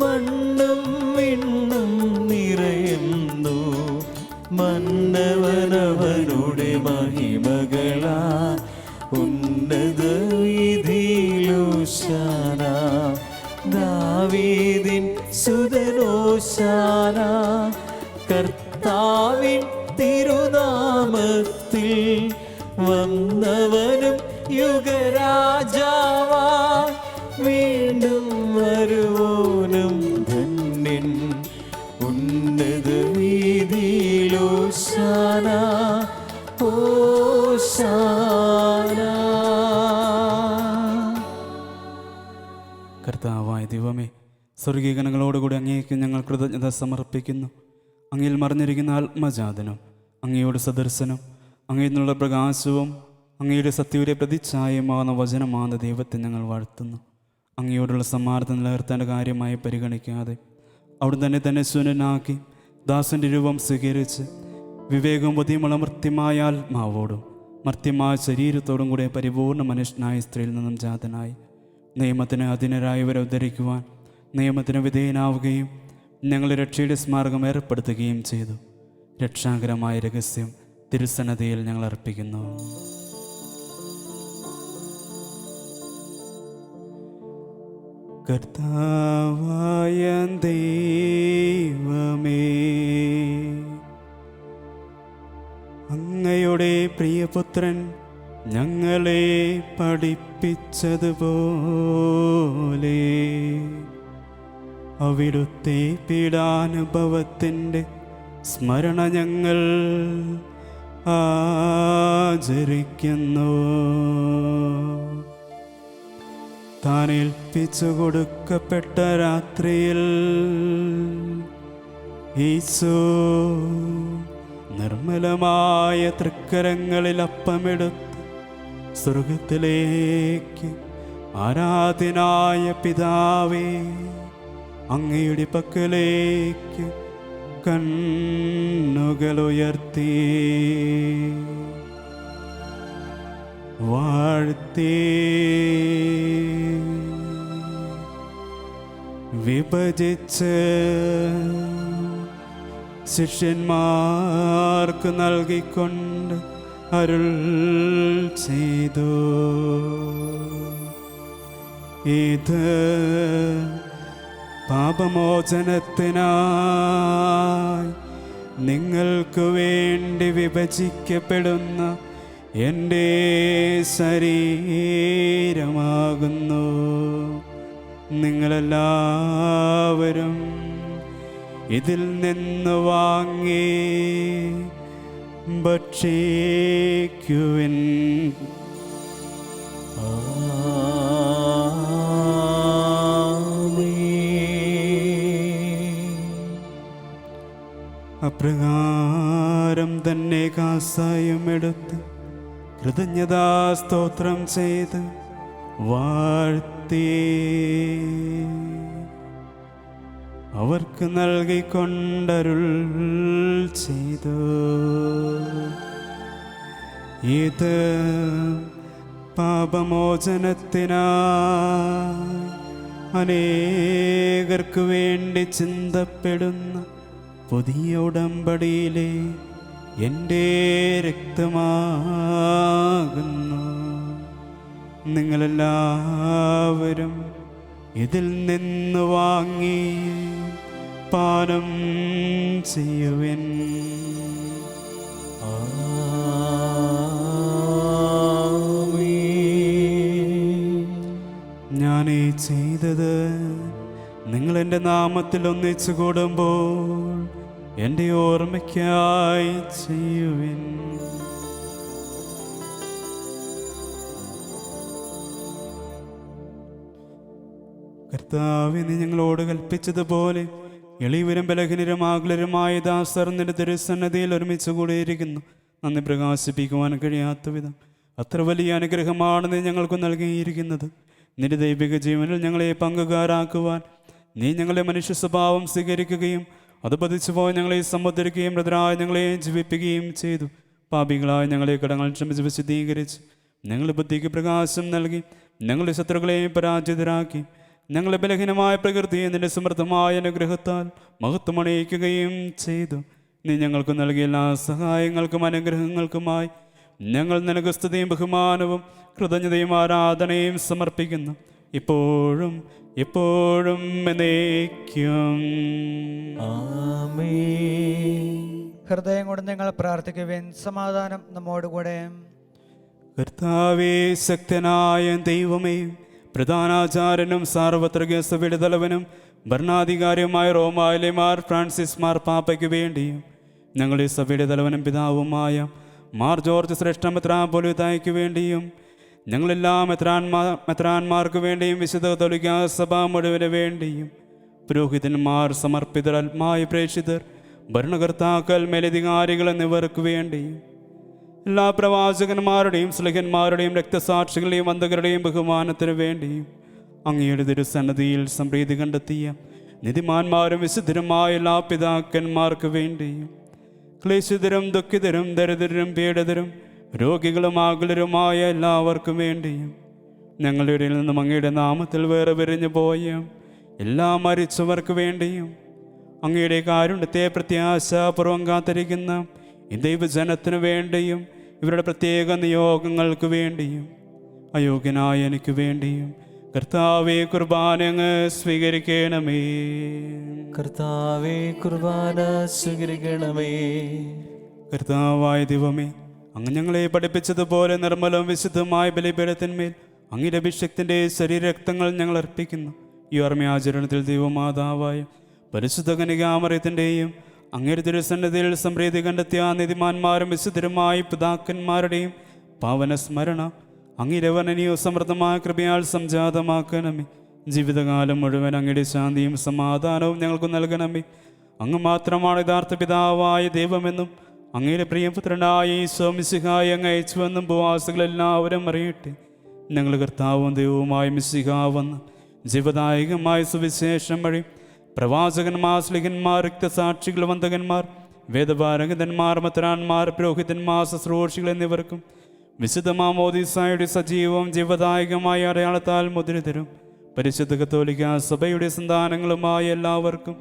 മണ്ണും വിണ്ണും നിറയുന്നു മന്നവനവനുടെ മഹിമകളാ. ഉന്നത വീഥിയിലോശാന, ദാവീദിൻ സുതനോശാന. കർത്താവിൻ തിരുനാമത്തിൽ വന്നവനും യുഗരാജാവാ, വീണ്ടും വരുവോനും ധന്യൻ. ഉന്നത വീഥിയിലോശാന, ഓശാന. കർത്താവായ ദൈവമേ, സ്വർഗീയഗണങ്ങളോടുകൂടി അങ്ങേക്ക് ഞങ്ങൾ കൃതജ്ഞത സമർപ്പിക്കുന്നു. അങ്ങയിൽ മറിഞ്ഞിരിക്കുന്ന ആത്മജാതനും അങ്ങയോട് സദർശനം, അങ്ങയിൽ നിന്നുള്ള പ്രകാശവും അങ്ങയുടെ സത്യയുടെ പ്രതിച്ഛായമാകുന്ന വചനമാകുന്ന ദൈവത്തെ ഞങ്ങൾ വാഴ്ത്തുന്നു. അങ്ങയോടുള്ള സമ്മാർദ്ദം നിലനിർത്തേണ്ട കാര്യമായി പരിഗണിക്കാതെ അവിടെ തന്നെ ശൂന്യനാക്കി ദാസൻ്റെ രൂപം സ്വീകരിച്ച് വിവേകവും ബുദ്ധിയുമുള്ള മർത്യമായ ആത്മാവോടും മർത്യമായ ശരീരത്തോടും കൂടെ പരിപൂർണ്ണ മനുഷ്യനായ സ്ത്രീയിൽ നിന്നും ജാതനായി നിയമത്തിന് അധീനരായവരെ ഉദ്ധരിക്കുവാൻ നിയമത്തിന് വിധേയനാവുകയും ഞങ്ങളുടെ രക്ഷയുടെ സ്മാരകം ഏർപ്പെടുത്തുകയും ചെയ്തു. രക്ഷാകരമായ രഹസ്യം തിരുസന്നതിയിൽ ഞങ്ങൾ അർപ്പിക്കുന്നു. കർത്താവായ ദൈവമേ, അങ്ങയുടെ പ്രിയപുത്രൻ ഞങ്ങളെ പഠിപ്പിച്ചതുപോലെ അവിടുത്തെ പീഡാനുഭവത്തിൻ്റെ സ്മരണ ഞങ്ങൾ ആചരിക്കുന്നു. താൻ ഏൽപ്പിച്ചു കൊടുക്കപ്പെട്ട രാത്രിയിൽ ഈശോ നിർമ്മലമായ തൃക്കരങ്ങളിൽ അപ്പമെടുത്ത് സ്വർഗത്തിലേക്ക് ആരാധനായ പിതാവേ, അങ്ങയുടെ പക്കലേക്ക് കണ്ണുകളുയർത്തി വാഴ്ത്തി വിഭജിച്ച് ശിഷ്യന്മാർക്ക് നൽകിക്കൊണ്ട് അരുൾ ചെയ്തു. ഇത് പാപമോചനത്തിനായി നിങ്ങൾക്ക് വേണ്ടി വിഭജിക്കപ്പെടുന്ന എൻ്റെ ശരീരമാകുന്നു. നിങ്ങളെല്ലാവരും ഇതിൽ നിന്ന് വാങ്ങി ഭക്ഷിക്കുവിൻ. അപ്രകാരം തന്നെ കാസായും എടുത്ത് കൃതജ്ഞതാ സ്തോത്രം ചെയ്ത് വാഴ്ത്തി അവർക്ക് നൽകിക്കൊണ്ടരുൾ ചെയ്തു. ഇത് പാപമോചനത്തിനായി അനേകർക്ക് വേണ്ടി ചിന്തപ്പെടുന്ന പുതിയ ഉടമ്പടിയിലെ എൻ്റെ രക്തമാകുന്നു. നിങ്ങളെല്ലാവരും ഇതിൽ നിന്ന് വാങ്ങി പാനം ചെയ്യുവിൻ. ഞാനീ ചെയ്തത് നിങ്ങളെൻ്റെ നാമത്തിൽ ഒന്നിച്ചു കൂടുമ്പോൾ എൻ്റെ ഓർമ്മയ്ക്കായി ചെയ്യുവിൻ. കർത്താവിനെ ഞങ്ങളോട് കൽപ്പിച്ചതുപോലെ എളിയവരും ബലഹീനരും ആകുലരുമായ ദാസർ നിന്റെ തിരുസന്നതിയിൽ ഒരുമിച്ച് കൂടിയിരിക്കുന്നു. നന്ദി പ്രകാശിപ്പിക്കുവാൻ കഴിയാത്ത വിധം അത്ര വലിയ അനുഗ്രഹമാണ് നീ ഞങ്ങൾക്ക് നൽകിയിരിക്കുന്നത്. നിന്റെ ദൈവിക ജീവനിൽ ഞങ്ങളെ പങ്കുകാരാക്കുവാൻ നീ ഞങ്ങളെ മനുഷ്യ സ്വഭാവം സ്വീകരിക്കുകയും അത് പതിച്ചു പോയി ഞങ്ങളെ സമുദ്രിക്കുകയും മൃതരായ ഞങ്ങളെ ജീവിപ്പിക്കുകയും ചെയ്തു. പാപികളായ ഞങ്ങളെ കടങ്ങൾ ക്ഷമിച്ച് വിശദീകരിച്ച് ഞങ്ങളുടെ ബുദ്ധിക്ക് പ്രകാശം നൽകി ഞങ്ങളുടെ ശത്രുക്കളെയും പരാജിതരാക്കി ഞങ്ങളുടെ ബലഹീനമായ പ്രകൃതിയെ നിന്റെ സമൃദ്ധമായ അനുഗ്രഹത്താൽ മഹത്വമണിയിക്കുകയും ചെയ്തു. നീ ഞങ്ങൾക്ക് നൽകിയ എല്ലാ സഹായങ്ങൾക്കും അനുഗ്രഹങ്ങൾക്കുമായി ഞങ്ങൾ നിനക്ക് സ്തുതിയും ബഹുമാനവും കൃതജ്ഞതയും ആരാധനയും സമർപ്പിക്കുന്നു, ഇപ്പോഴും എപ്പോഴും എന്നേക്കും. ഹൃദയം കൊണ്ട് നിങ്ങൾ പ്രാർത്ഥിക്കുവിൻ. സമാധാനം നമ്മോടുകൂടെ. കർത്താവേ, ശക്തനായ ദൈവമേ, പ്രധാനാചാര്യനും സാർവത്രിക സഭയുടെ തലവനും ഭരണാധികാരിയുമായ റോമായിലെ മാർ ഫ്രാൻസിസ് മാർ പാപ്പയ്ക്ക് വേണ്ടിയും ഞങ്ങളുടെ സഭയുടെ തലവനും പിതാവുമായ മാർ ജോർജ് ശ്രേഷ്ഠ മെത്രാപ്പൊലീത്തായ്ക്ക് വേണ്ടിയും ഞങ്ങളെല്ലാ മെത്രാന്മാർക്ക് വേണ്ടിയും വിശുദ്ധ കത്തോലിക്കാ സഭ മുഴുവന് വേണ്ടിയും പുരോഹിതന്മാർ, സമർപ്പിതർ, ആത്മായ പ്രേക്ഷിതർ, ഭരണകർത്താക്കൾ, മേലധികാരികൾ എന്നിവർക്ക് വേണ്ടിയും എല്ലാ പ്രവാചകന്മാരുടെയും സ്ലിഹന്മാരുടെയും രക്തസാക്ഷികളുടെയും വന്ദകരുടെയും ബഹുമാനത്തിനു വേണ്ടിയും അങ്ങയുടെ തിരുസന്നതിയിൽ സംപ്രീതി കണ്ടെത്തിയ നിധിമാന്മാരും വിശുദ്ധരുമായ എല്ലാ പിതാക്കന്മാർക്ക് വേണ്ടിയും ക്ലേശിതരും ദുഃഖിതരും ദരിദ്രരും പീഡിതരും രോഗികളും ആകുലരുമായ എല്ലാവർക്കും വേണ്ടിയും ഞങ്ങളുടെ ഇടയിൽ നിന്നും അങ്ങയുടെ നാമത്തിൽ വേറെ വിരിഞ്ഞു പോയ എല്ലാ മരിച്ചവർക്ക് വേണ്ടിയും അങ്ങയുടെ കാരുണ്യത്തെ പ്രത്യാശാപൂർവം കാത്തിരിക്കുന്ന ഈ ദൈവജനത്തിനു വേണ്ടിയും ഇവരുടെ പ്രത്യേക നിയോഗങ്ങൾക്ക് വേണ്ടിയും അയോഗ്യനായ എനിക്ക് വേണ്ടിയും കർത്താവേ, കുർബാന അങ്ങ് സ്വീകരിക്കണമേ. കർത്താവേ, കുർബാന സ്വീകരിക്കണമേ. കർത്താവായ ദൈവമേ, അങ്ങ് ഞങ്ങളെ പഠിപ്പിച്ചതുപോലെ നിർമ്മലവും വിശുദ്ധമായ ബലിപീഠത്തിന്മേൽ അങ്ങയുടെ അഭിഷേകത്തിൻ്റെ ശരീരരക്തങ്ങൾ ഞങ്ങൾ അർപ്പിക്കുന്നു. ഈ ഓർമ്മയാചരണത്തിൽ ദൈവമാതാവായ പരിശുദ്ധ കന്യകാമറിയത്തിൻ്റെയും അങ്ങയുടെ തിരുസന്നിധിയിൽ സംപ്രീതി കണ്ടെത്തിയ നീതിമാന്മാരും വിശുദ്ധരുമായ പിതാക്കന്മാരുടെയും പാവന സ്മരണ അങ്ങയുടെ വർണ്ണനീയവും സമൃദ്ധമായ കൃപയാൽ സംജാതമാക്കണമേ. ജീവിതകാലം മുഴുവൻ അങ്ങയുടെ ശാന്തിയും സമാധാനവും ഞങ്ങൾക്ക് നൽകണമേ. അങ്ങ് മാത്രമാണ് യഥാർത്ഥ പിതാവായ ദൈവമെന്നും അങ്ങയുടെ പ്രിയപുത്രനായ ഈശോ മിശിഹായെ അങ്ങ് അയച്ചുവെന്നും ഉപവാസികളെല്ലാവരും അറിയട്ടെ. ഞങ്ങൾ കർത്താവും ദൈവവുമായ മിശിഹ വന്ന് ജീവദായകമായ സുവിശേഷം വഴി പ്രവാചകന്മാർ, സ്ലിഹന്മാർ, രക്തസാക്ഷികൾ, വന്ദകന്മാർ, വേദപാരംഗതന്മാർ, മെത്രാന്മാർ, പുരോഹിതന്മാർ, ശുശ്രൂഷികൾ എന്നിവർക്കും വിശുദ്ധ മാമോദീസായുടെ സജീവവും ജീവദായകമായ അടയാളത്താൽ മുദ്രിതരും പരിശുദ്ധ കത്തോലിക്ക സഭയുടെ സന്താനങ്ങളുമായ എല്ലാവർക്കും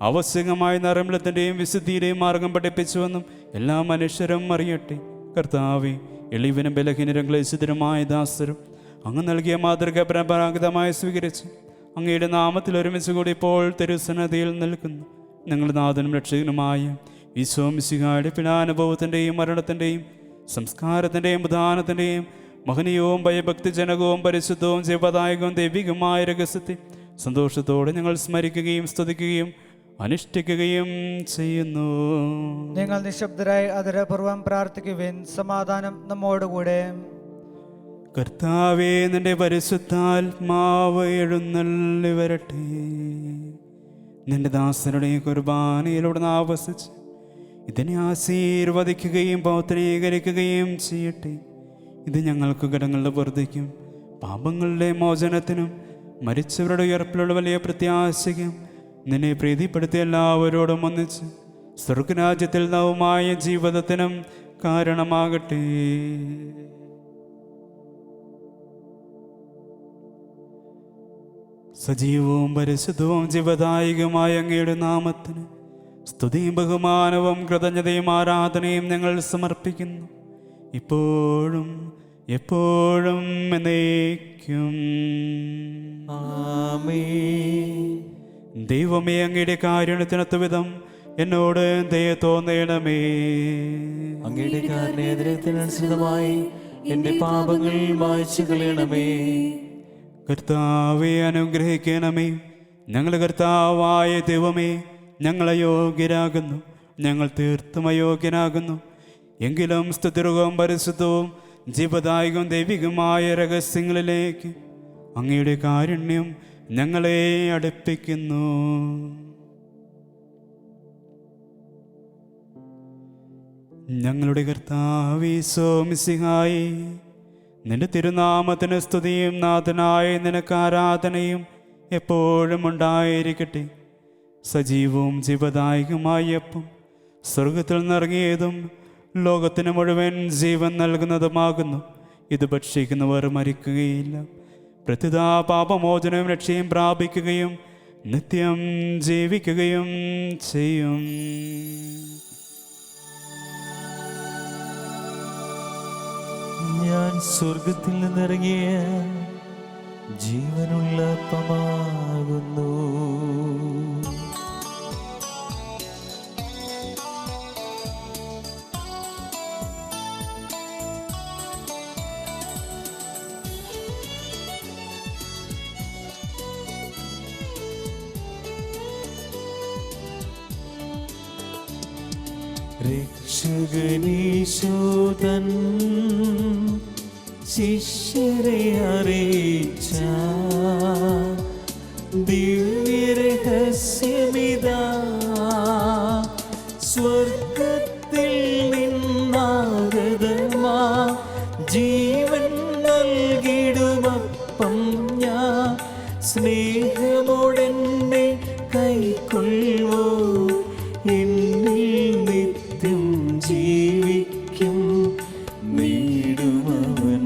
ആവശ്യകമായ നരമ്പലത്തിൻ്റെയും വിശുദ്ധിയുടെയും മാർഗം പഠിപ്പിച്ചുവെന്നും എല്ലാ മനുഷ്യരും അറിയട്ടെ. കർത്താവെ, എളിവനും ബലഹീനരും ക്ലേശിതരുമായ ദാസരും അങ്ങ് നൽകിയ മാതൃക പരമ്പരാഗതമായി സ്വീകരിച്ച് അങ്ങയുടെ നാമത്തിൽ ഒരുമിച്ച് കൂടി ഇപ്പോൾ തിരുസന്നതിയിൽ നിൽക്കുന്നു. ഞങ്ങളുടെ നാഥനും രക്ഷകനുമായ ഈശോ മിശിഹായുടെ പീഡാനുഭവത്തിൻ്റെയും മരണത്തിൻ്റെയും സംസ്കാരത്തിൻ്റെയും ഉദാനത്തിൻ്റെയും മഹനീയവും ഭയഭക്തിജനകവും പരിശുദ്ധവും ജീവദായകവും ദൈവികമായ രഹസ്യത്തെ സന്തോഷത്തോടെ ഞങ്ങൾ സ്മരിക്കുകയും സ്തുതിക്കുകയും അനുഷ്ഠിക്കുകയും ചെയ്യുന്നു. നിങ്ങൾ നിശബ്ദരായി ആദരപൂർവ്വം പ്രാർത്ഥിക്കുവിൻ. സമാധാനം നമ്മോടുകൂടെ. കർത്താവേ, നിന്റെ പരിശുദ്ധാത്മാവ് എഴുന്നള്ളി വരട്ടെ. നിന്റെ ദാസരുടെ കുർബാനയിലൂടെ ആവസിച്ച് ഇതിനെ ആശീർവദിക്കുകയും പൗത്രീകരിക്കുകയും ചെയ്യട്ടെ. ഇത് ഞങ്ങൾക്ക് കടങ്ങളുടെ പൊറുതിക്കും പാപങ്ങളുടെ മോചനത്തിനും മരിച്ചവരുടെ ഉയർപ്പിലുള്ള വലിയ പ്രത്യാശയ്ക്കും നിന്നെ പ്രീതിപ്പെടുത്തിയ എല്ലാവരോടും ഒന്നിച്ച് സ്വർഗരാജ്യത്തിൽ നവമായ ജീവിതത്തിനും കാരണമാകട്ടെ. സജീവവും പരിശുദ്ധവും ജീവദായകമായ അങ്ങയുടെ നാമത്തിന് സ്തുതിയും ബഹുമാനവും കൃതജ്ഞതയും ആരാധനയും ഞങ്ങൾ സമർപ്പിക്കുന്നു, ഇപ്പോഴും എപ്പോഴും എന്നേക്കും. ആമേൻ. ദൈവമേ, അങ്ങയുടെ കാരുണ്യത്തിനൊത്ത വിധം എന്നോട് ദയ തോന്നണമേ. അങ്ങയുടെ കാരുണ്യത്തിനനുസൃതമായി എന്റെ പാപങ്ങൾ മായ്ച്ചു കളയണമേ. കർത്താവെ, അനുഗ്രഹിക്കണമേ. ഞങ്ങളുടെ കർത്താവായ ദൈവമേ, ഞങ്ങൾ അയോഗ്യരാകുന്നു, ഞങ്ങൾ തീർത്തും അയോഗ്യനാകുന്നു. എങ്കിലും സ്തുതിർഗവും പരിശുദ്ധവും ജീവദായകവും ദൈവികമായ രഹസ്യങ്ങളിലേക്ക് അങ്ങയുടെ കാരുണ്യം ഞങ്ങളെ അടുപ്പിക്കുന്നു. ഞങ്ങളുടെ കർത്താവേ ഈശോ മിശിഹായേ, നിന്റെ തിരുനാമത്തിന് സ്തുതിയും നാഥനായ നിനക്ക് ആരാധനയും എപ്പോഴും ഉണ്ടായിരിക്കട്ടെ. സജീവവും ജീവദായകമായ അപ്പം സ്വർഗത്തിൽ നിറങ്ങിയതും ലോകത്തിന് മുഴുവൻ ജീവൻ നൽകുന്നതുമാകുന്നു. ഇത് ഭക്ഷിക്കുന്നവർ മരിക്കുകയില്ല, പ്രത്യുത പാപമോചനവും രക്ഷയും പ്രാപിക്കുകയും നിത്യം ജീവിക്കുകയും ചെയ്യും. ഞാൻ സ്വർഗത്തിൽ നിന്നിറങ്ങിയ ജീവനുള്ള അപ്പമാകുന്നു. രക്ഷകനീശോതൻ ശിഷ്യരെ അറിയിച്ച ദിവ്യരഹസ്യമിതാ, സ്വർഗത്തിൽ നിന്നാഗതമാ ജീവൻ നൽകിടുമപ്പം ഞാൻ സ്നേഹമോടെന്നെ കൈക്കൊള്ളുവോ, എന്നിൽ നിത്യം ജീവിക്കും, നേടുമവൻ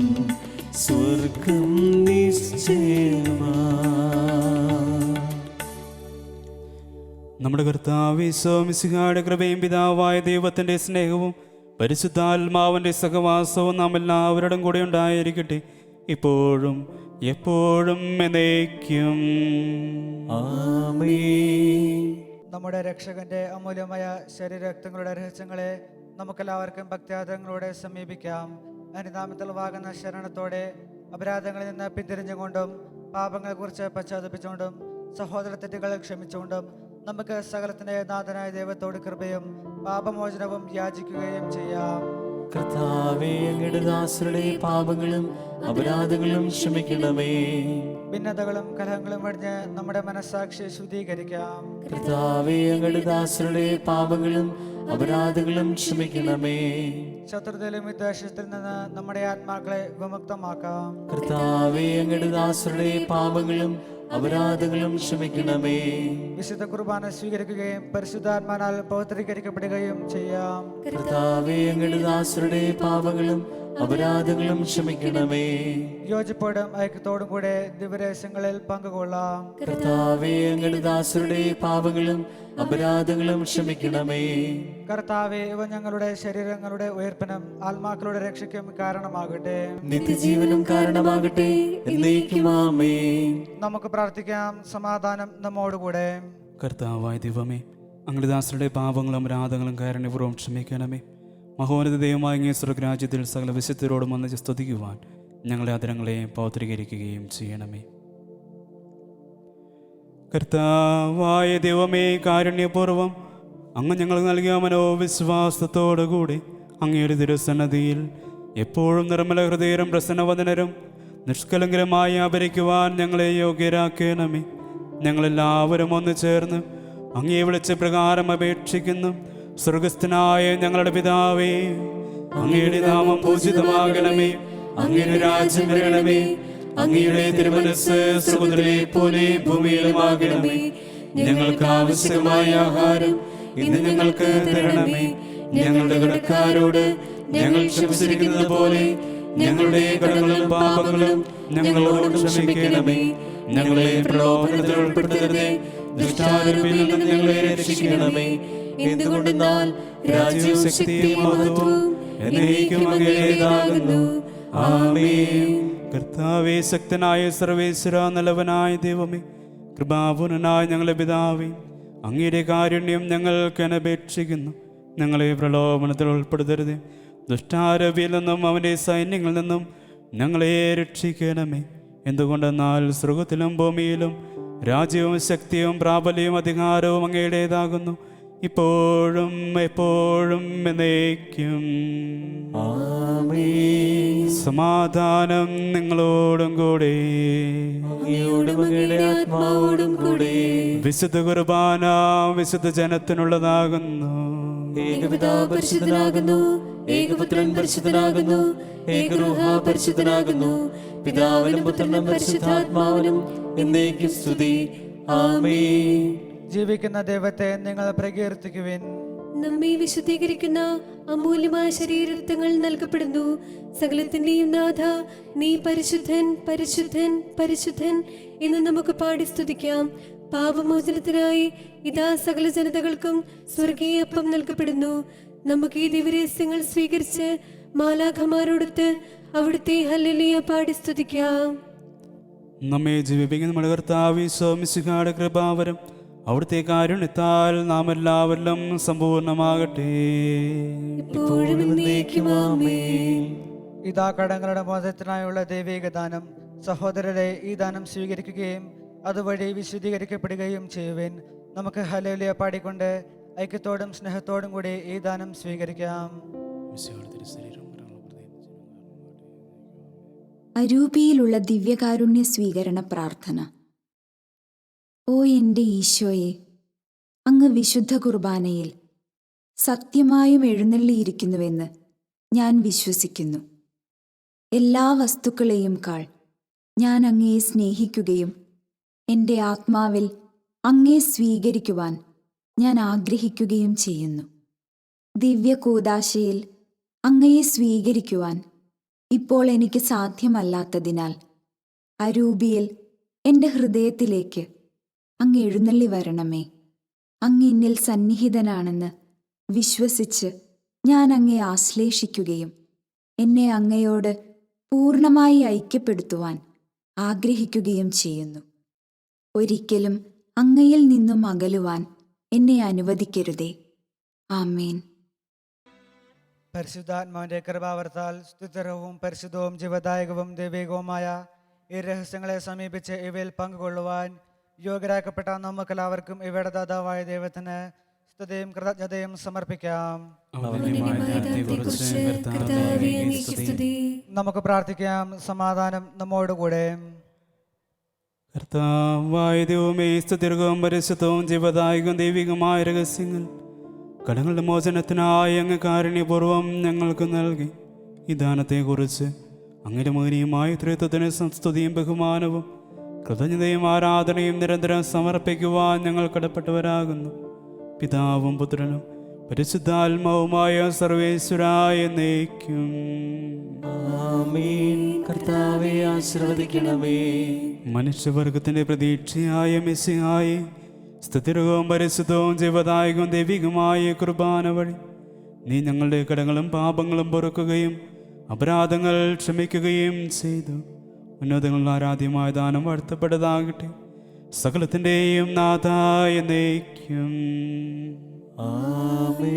സ്വർഗം നിശ്ചയമാ. നമ്മുടെ കർത്താവ് ഈശോ മിശിഹായുടെ കൃപയും പിതാവായ ദൈവത്തിൻ്റെ സ്നേഹവും പരിശുദ്ധാത്മാവിൻ്റെ സഹവാസവും നാം എല്ലാവരോടും കൂടെ ഉണ്ടായിരിക്കട്ടെ, ഇപ്പോഴും എപ്പോഴും എന്നേക്കും. ആമേൻ. നമ്മുടെ രക്ഷകന്റെ അമൂല്യമായ ശരീരരക്തങ്ങളുടെ രഹസ്യങ്ങളെ നമുക്കെല്ലാവർക്കും ഭക്തിയാദങ്ങളോടെ സമീപിക്കാം. അനുനാമത്തിൽ വാകുന്ന ശരണത്തോടെ അപരാധങ്ങളിൽ നിന്ന് പിന്തിരിഞ്ഞുകൊണ്ടും പാപങ്ങളെക്കുറിച്ച് പശ്ചാത്തപിച്ചുകൊണ്ടും സഹോദര തെറ്റുകൾ ക്ഷമിച്ചുകൊണ്ടും നമുക്ക് സകലത്തിന്റെ നാഥനായ ദൈവത്തോട് കൃപയും പാപമോചനവും യാചിക്കുകയും ചെയ്യാം. കർത്താവേ, അങ്ങയുടെ ദാസരുടെ പാപങ്ങളും അപരാധങ്ങളും ക്ഷമിക്കണമേ. ഭിന്നതകളും കലഹങ്ങളും വെടിഞ്ഞ് നമ്മുടെ മനസ്സാക്ഷി ശുദ്ധീകരിക്കാം. കർത്താവേ, അങ്ങയുടെ ദാസരുടെ പാപങ്ങളും അപരാധങ്ങളും ക്ഷമിക്കണമേ. ശത്രുതയിലും വിദ്വേഷത്തിൽ നിന്ന് നമ്മുടെ ആത്മാക്കളെ വിമുക്തമാക്കാം. കർത്താവേ, അങ്ങയുടെ ദാസരുടെ പാപങ്ങളും അപരാധങ്ങളും ക്ഷമിക്കണമേ. വിശുദ്ധ കുർബാന സ്വീകരിക്കുകയും പരിശുദ്ധാത്മാനാൽ പൗത്രീകരിക്കപ്പെടുകയും ചെയ്യാം. കർത്താവേ, അങ്ങയുടെ ദാസരുടെ പാപങ്ങളും അപരാധങ്ങളും ക്ഷമിക്കണമേ. യോജിപ്പോടും ഐക്യത്തോടും കൂടെ ദിവരഹസ്യങ്ങളിൽ പങ്കുകൊള്ളാം. കർത്താവേ, അങ്ങയുടെ ദാസരുടെ പാപങ്ങളും അപരാധങ്ങളും ക്ഷമിക്കണമേ. കർത്താവേ, ഇവ ഞങ്ങളുടെ ശരീരങ്ങളുടെ ഉയർപ്പിനും ആത്മാക്കളുടെ രക്ഷയ്ക്കും കാരണമാകട്ടെ. നിത്യജീവനും കാരണമാകട്ടെ. എന്നേക്കും ആമേൻ. നമുക്ക് പ്രാർത്ഥിക്കാം. സമാധാനം നമ്മോടുകൂടെ. കർത്താവായ ദൈവമേ, അങ്ങയുടെ ദാസരുടെ പാപങ്ങളും അപരാധങ്ങളും കാരുണ്യപൂർവ്വം ക്ഷമിക്കണമേ. മഹോന്നത ദൈവമായ അങ്ങേ സ്വർഗ്ഗരാജ്യത്തിൽ സകല വിശുദ്ധരോടും വന്ന് സ്തുതിക്കുവാൻ ഞങ്ങളുടെ ആദരങ്ങളെ പൗത്രീകരിക്കുകയും ചെയ്യണമേ. കർത്താവായ ദൈവമേ, കാരുണ്യപൂർവ്വം അങ്ങ് ഞങ്ങൾ നൽകിയ മനോവിശ്വാസത്തോടുകൂടി അങ്ങയുടെ തിരുസന്നതിയിൽ എപ്പോഴും നിർമ്മല ഹൃദയരും പ്രസന്നവദനരും നിഷ്കലങ്കരമായി ആഭരിക്കുവാൻ ഞങ്ങളെ യോഗ്യരാക്കണമേ. ഞങ്ങളെല്ലാവരും ഒന്ന് ചേർന്ന് അങ്ങയെ വിളിച്ച പ്രകാരം അപേക്ഷിക്കുന്നു. സ്വർഗസ്ഥനായ ഞങ്ങളുടെ പിതാവേ, അങ്ങയുടെ നാമം പൂജിതമാകണമേ. അങ്ങയുടെ രാജ്യം വരണമേ. അങ്ങയുടെ തിരുമനസ്സ് സ്വർഗ്ഗത്തിലെ പോലെ ഭൂമിയിലുമാകണമേ. ഞങ്ങൾക്ക് ആവശ്യമായ ആഹാരം ഇന്ന് ഞങ്ങൾക്ക് തരണമേ. ഞങ്ങളുടെ കടക്കാരോട് ഞങ്ങൾ ക്ഷമിച്ചിരിക്കുന്നത് പോലെ ഞങ്ങളുടെ കടങ്ങളും പാപങ്ങളും ഞങ്ങളോട് ക്ഷമിക്കണമേ. ഞങ്ങളെ പ്രലോഭനത്തിൽ ഉൾപ്പെടുത്തരുതേ, ദുഷ്ടാരൂപിയിൽ നിന്നും ഞങ്ങളെ രക്ഷിക്കണമേ. എന്തുകൊണ്ടെന്നാൽ രാജ്യവും ശക്തിയും മഹത്വവും എന്നേക്കും അങ്ങയുടേതാകുന്നു. ആമേൻ. കർത്താവേ, ശക്തനായ സർവേശ്വര, നല്ലവനായ ദൈവമേ, കൃപാപൂർണനായ ഞങ്ങളുടെ പിതാവേ, അങ്ങയുടെ കാരുണ്യം ഞങ്ങൾക്ക് അപേക്ഷിക്കുന്നു. ഞങ്ങളെ പ്രലോഭനത്തിൽ ഉൾപ്പെടുത്തരുത്, ദുഷ്ടാരൂപിയിൽ നിന്നും അവൻ്റെ സൈന്യങ്ങളിൽ നിന്നും ഞങ്ങളെ രക്ഷിക്കണമേ. എന്തുകൊണ്ടെന്നാൽ സ്വർഗത്തിലും ഭൂമിയിലും രാജ്യവും ശക്തിയും പ്രാബല്യവും അധികാരവും അങ്ങയുടേതാകുന്നു, ഇപ്പോഴും എപ്പോഴും എന്നേക്കും. ആമേൻ. സമാധാനം നിങ്ങളോടും കൂടെ. അങ്ങയോടും അങ്ങയുടെ ആത്മാവോടും കൂടെ. വിശുദ്ധ കുർബാന വിശുദ്ധ ജനത്തിനുള്ളതാകുന്നു. ഏകപിതാവ് പരിശുദ്ധനാകുന്നു, ഏകപുത്രൻ പരിശുദ്ധനാകുന്നു, ഏകരൂഹ പരിശുദ്ധനാകുന്നു. പിതാവിനും പുത്രനും പരിശുദ്ധാത്മാവിനും എന്നേക്കും സ്തുതി. ആമേൻ. ജീവിക്കുന്ന ദൈവത്തെ നിങ്ങൾ പ്രകീർത്തിക്കുവിൻ. നമ്മെ വിശുദ്ധീകരിക്കുന്ന അമൂല്യമായ ശരീരത്വങ്ങൾ നൽകപ്പെടുന്നു. സകലത്തിന്റെയും നാഥ, നീ പരിശുദ്ധൻ, പരിശുദ്ധൻ, പരിശുദ്ധൻ എന്ന് നമുക്ക് പാടി സ്തുതിക്കാം. പാപമോചനത്തിനായി ഇതാ സകല ജനതകൾക്കും സ്വർഗീയ അപ്പം നൽകപ്പെടുന്നു. നമുക്ക് ഈ ദിവരഹസ്യങ്ങൾ സ്വീകരിച്ച് മാലാഖമാരോടൊത്ത് അവിടുത്തെ ഹല്ലേലൂയ പാടി സ്തുതിക്കാം. നമ്മെ ജീവിപ്പിക്കുന്ന നമ്മുടെ കർത്താവ് ഈശോ മിശിഹായുടെ കൃപാവരം അവിടുത്തെ കാരുണ്യത്താൽ നാം എല്ലാവരിലും സമ്പൂർണ്ണമാകട്ടെ. ഇപ്പോഴും എന്നേക്കും ആമേൻ. ഇതാ കടങ്ങളുടെ മോചനത്തിനായുള്ള ദൈവിക ദാനം. സഹോദരരെ, ഈ ദാനം സ്വീകരിക്കുകയും അതുവഴി വിശുദ്ധീകരിക്കപ്പെടുകയും ചെയ്യുവിൻ. നമുക്ക് ഹല്ലേലൂയ പാടിക്കൊണ്ട് ഐക്യത്തോടും സ്നേഹത്തോടും കൂടി ഈ ദാനം സ്വീകരിക്കാം. അരൂപിയിലുള്ള ദിവ്യകാരുണ്യ സ്വീകരണ പ്രാർത്ഥന. ഓ എൻ്റെ ഈശോയെ, അങ്ങ് വിശുദ്ധ കുർബാനയിൽ സത്യമായും എഴുന്നള്ളിയിരിക്കുന്നുവെന്ന് ഞാൻ വിശ്വസിക്കുന്നു. എല്ലാ വസ്തുക്കളെയും കാൾ ഞാൻ അങ്ങയെ സ്നേഹിക്കുകയും എൻ്റെ ആത്മാവിൽ അങ്ങയെ സ്വീകരിക്കുവാൻ ഞാൻ ആഗ്രഹിക്കുകയും ചെയ്യുന്നു. ദിവ്യകൂദാശയിൽ അങ്ങയെ സ്വീകരിക്കുവാൻ ഇപ്പോൾ എനിക്ക് സാധ്യമല്ലാത്തതിനാൽ അരൂപിയിൽ എൻ്റെ ഹൃദയത്തിലേക്ക് അങ്ങ് എഴുന്നള്ളി വരണമേ. അങ്ങ് എന്നിൽ സന്നിഹിതനാണെന്ന് വിശ്വസിച്ച് ഞാൻ അങ്ങയെ ആശ്ലേഷിക്കുകയും എന്നെ അങ്ങയോട് പൂർണ്ണമായി ഐക്യപ്പെടുത്തുവാൻ ആഗ്രഹിക്കുകയും ചെയ്യുന്നു. ഒരിക്കലും അങ്ങയിൽ നിന്നും അകലുവാൻ എന്നെ അനുവദിക്കരുതേ. ആമേൻ. പരിശുദ്ധാത്മാവിന്റെ കൃപാവർത്താൽ സ്തുതിതരവും പരിശുദ്ധവും ജീവദായകവും ദൈവികവുമായ ഈ രഹസ്യങ്ങളെ സമീപിച്ച് ഇവയിൽ പങ്കുകൊള്ളുവാൻ യോഗ്യരാക്കപ്പെട്ട നമുക്കെല്ലാവർക്കും ഇവയുടെ ദാതാവായ ദൈവത്തിന് സ്തുതിയും കൃതജ്ഞതയും സമർപ്പിക്കാം. നമുക്ക് പ്രാർത്ഥിക്കാം. സമാധാനം നമ്മോടുകൂടെ. കർത്താവായ ദൈവമേ, സ്തുതിർഗവും പരിശുദ്ധവും ജീവദായകവും ദൈവികമായ രഹസ്യങ്ങൾ കടങ്ങളുടെ മോചനത്തിനായി അങ്ങ് കാരുണ്യപൂർവ്വം ഞങ്ങൾക്ക് നൽകി. ഈ ദാനത്തെക്കുറിച്ച് അങ്ങയുടെ മഹനീയമായ ത്രിത്വത്തിന് സ്തുതിയും ബഹുമാനവും കൃതജ്ഞതയും ആരാധനയും നിരന്തരം സമർപ്പിക്കുവാൻ ഞങ്ങൾ കടപ്പെട്ടവരാകുന്നു. പിതാവും പുത്രനും പരിശുദ്ധാത്മാവുമായ സർവേശ്വരായ എന്നേക്കും ആമേൻ. കർത്താവേ ആശീർവദിക്കണമേ. മനുഷ്യവർഗത്തിന്റെ പ്രതീക്ഷയായ മെസ്സിഹായി സ്തുതിർഗവും പരിശുദ്ധവും ജീവദായകവും ദൈവികമായ കുർബാന വഴി നീ ഞങ്ങളുടെ കടങ്ങളും പാപങ്ങളും പൊറുക്കുകയും അപരാധങ്ങൾ ക്ഷമിക്കുകയും ചെയ്തു. ഉന്നതങ്ങളുടെ ആരാധ്യമായ ദാനം വാഴ്ത്തപ്പെട്ടതാകട്ടെ. സകലത്തിൻ്റെയും നാഥായ എന്നേക്കും ആമേൻ.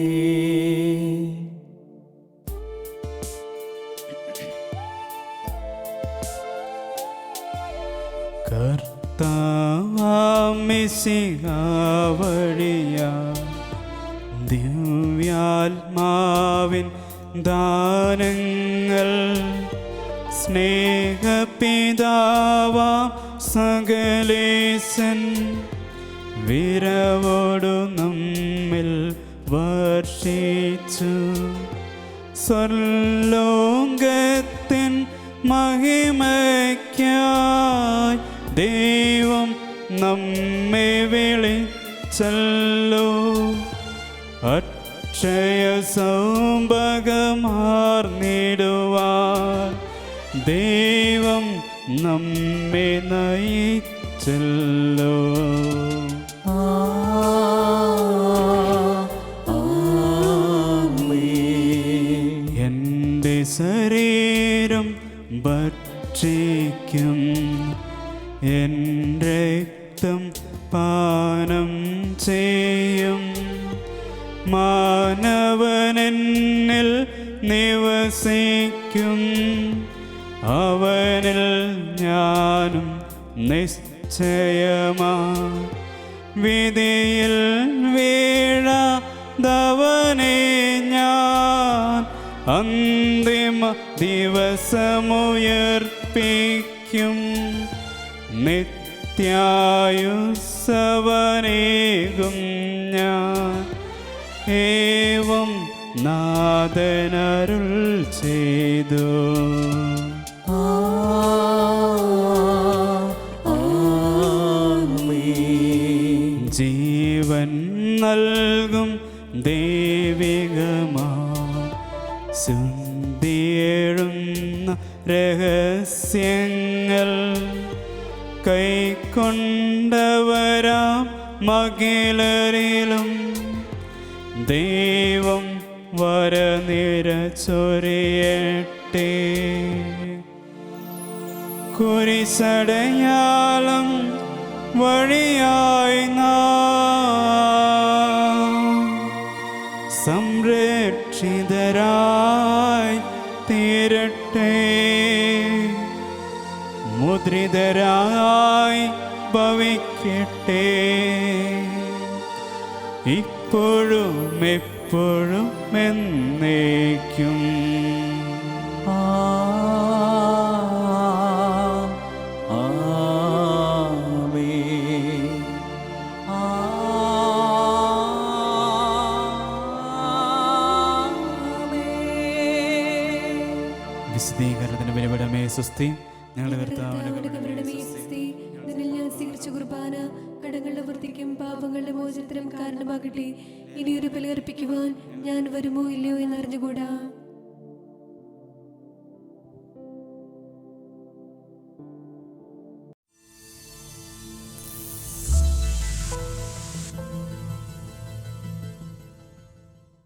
കർത്താവമിശിഹാവഴിയ ദിവ്യാത്മാവിൻ ദാനങ്ങൾ സ്നേഹപിതാവാം സകലേശൻ വിരവോടു നമ്മിൽ വർഷിച്ചു. സ്വർലോകത്തിൻ മഹിമയ്ക്കായി ദൈവം നമ്മെ വിളിച്ചല്ലോ. അക്ഷയ സൗഭഗമാർന്നിടുവാൻ ദൈവം നമ്മെ നയിച്ചല്ലോ. എൻ്റെ ശരീരം ഭക്ഷിക്കും, എൻ രക്തം പാനം ചെയ്യും. മാനവനെന്നിൽ നിവസിക്കും, അവനിൽ ഞാനും നിശ്ചയമാ. വിധിയിൽ വീഴാതവനെ ഞാൻ അന്തിമ ദിവസമുയർപ്പിക്കും. നിത്യായുസ്സവനേകും ഞാൻ. ഏവം നാഥനരുൾ ചെയ്തു. ജീവൻ നൽകും ദൈവികമാ ശുദ്ധിയേഴുന്ന രഹസ്യങ്ങൾ കൈക്കൊണ്ടവരാം മകിലരിലും ദൈവം വരനിര ചൊരിയട്ടെ. കുരിശടയാളം വഴിയായി നാം സംരക്ഷിതരായി തീരട്ടെ. മുദ്രിതരായി ഭവിക്കട്ടെ. ഇപ്പോഴും എപ്പോഴും എന്നേക്കും. വിശദീകരണത്തിന് ബലിപീഠമേ സ്വസ്തി. ഞങ്ങളുടെ കർത്താവിന്റെ നിന്നിൽ ഞാൻ സ്വീകരിച്ച കുർബാന കടങ്ങളുടെ വൃത്തിക്കും പാപങ്ങളുടെ മോചനത്തിനും കാരണമാകട്ടെ. ഇനിയൊരു ബലി അർപ്പിക്കുവാൻ ഞാൻ വരുമോ ഇല്ലയോ എന്നറിഞ്ഞുകൂടാ.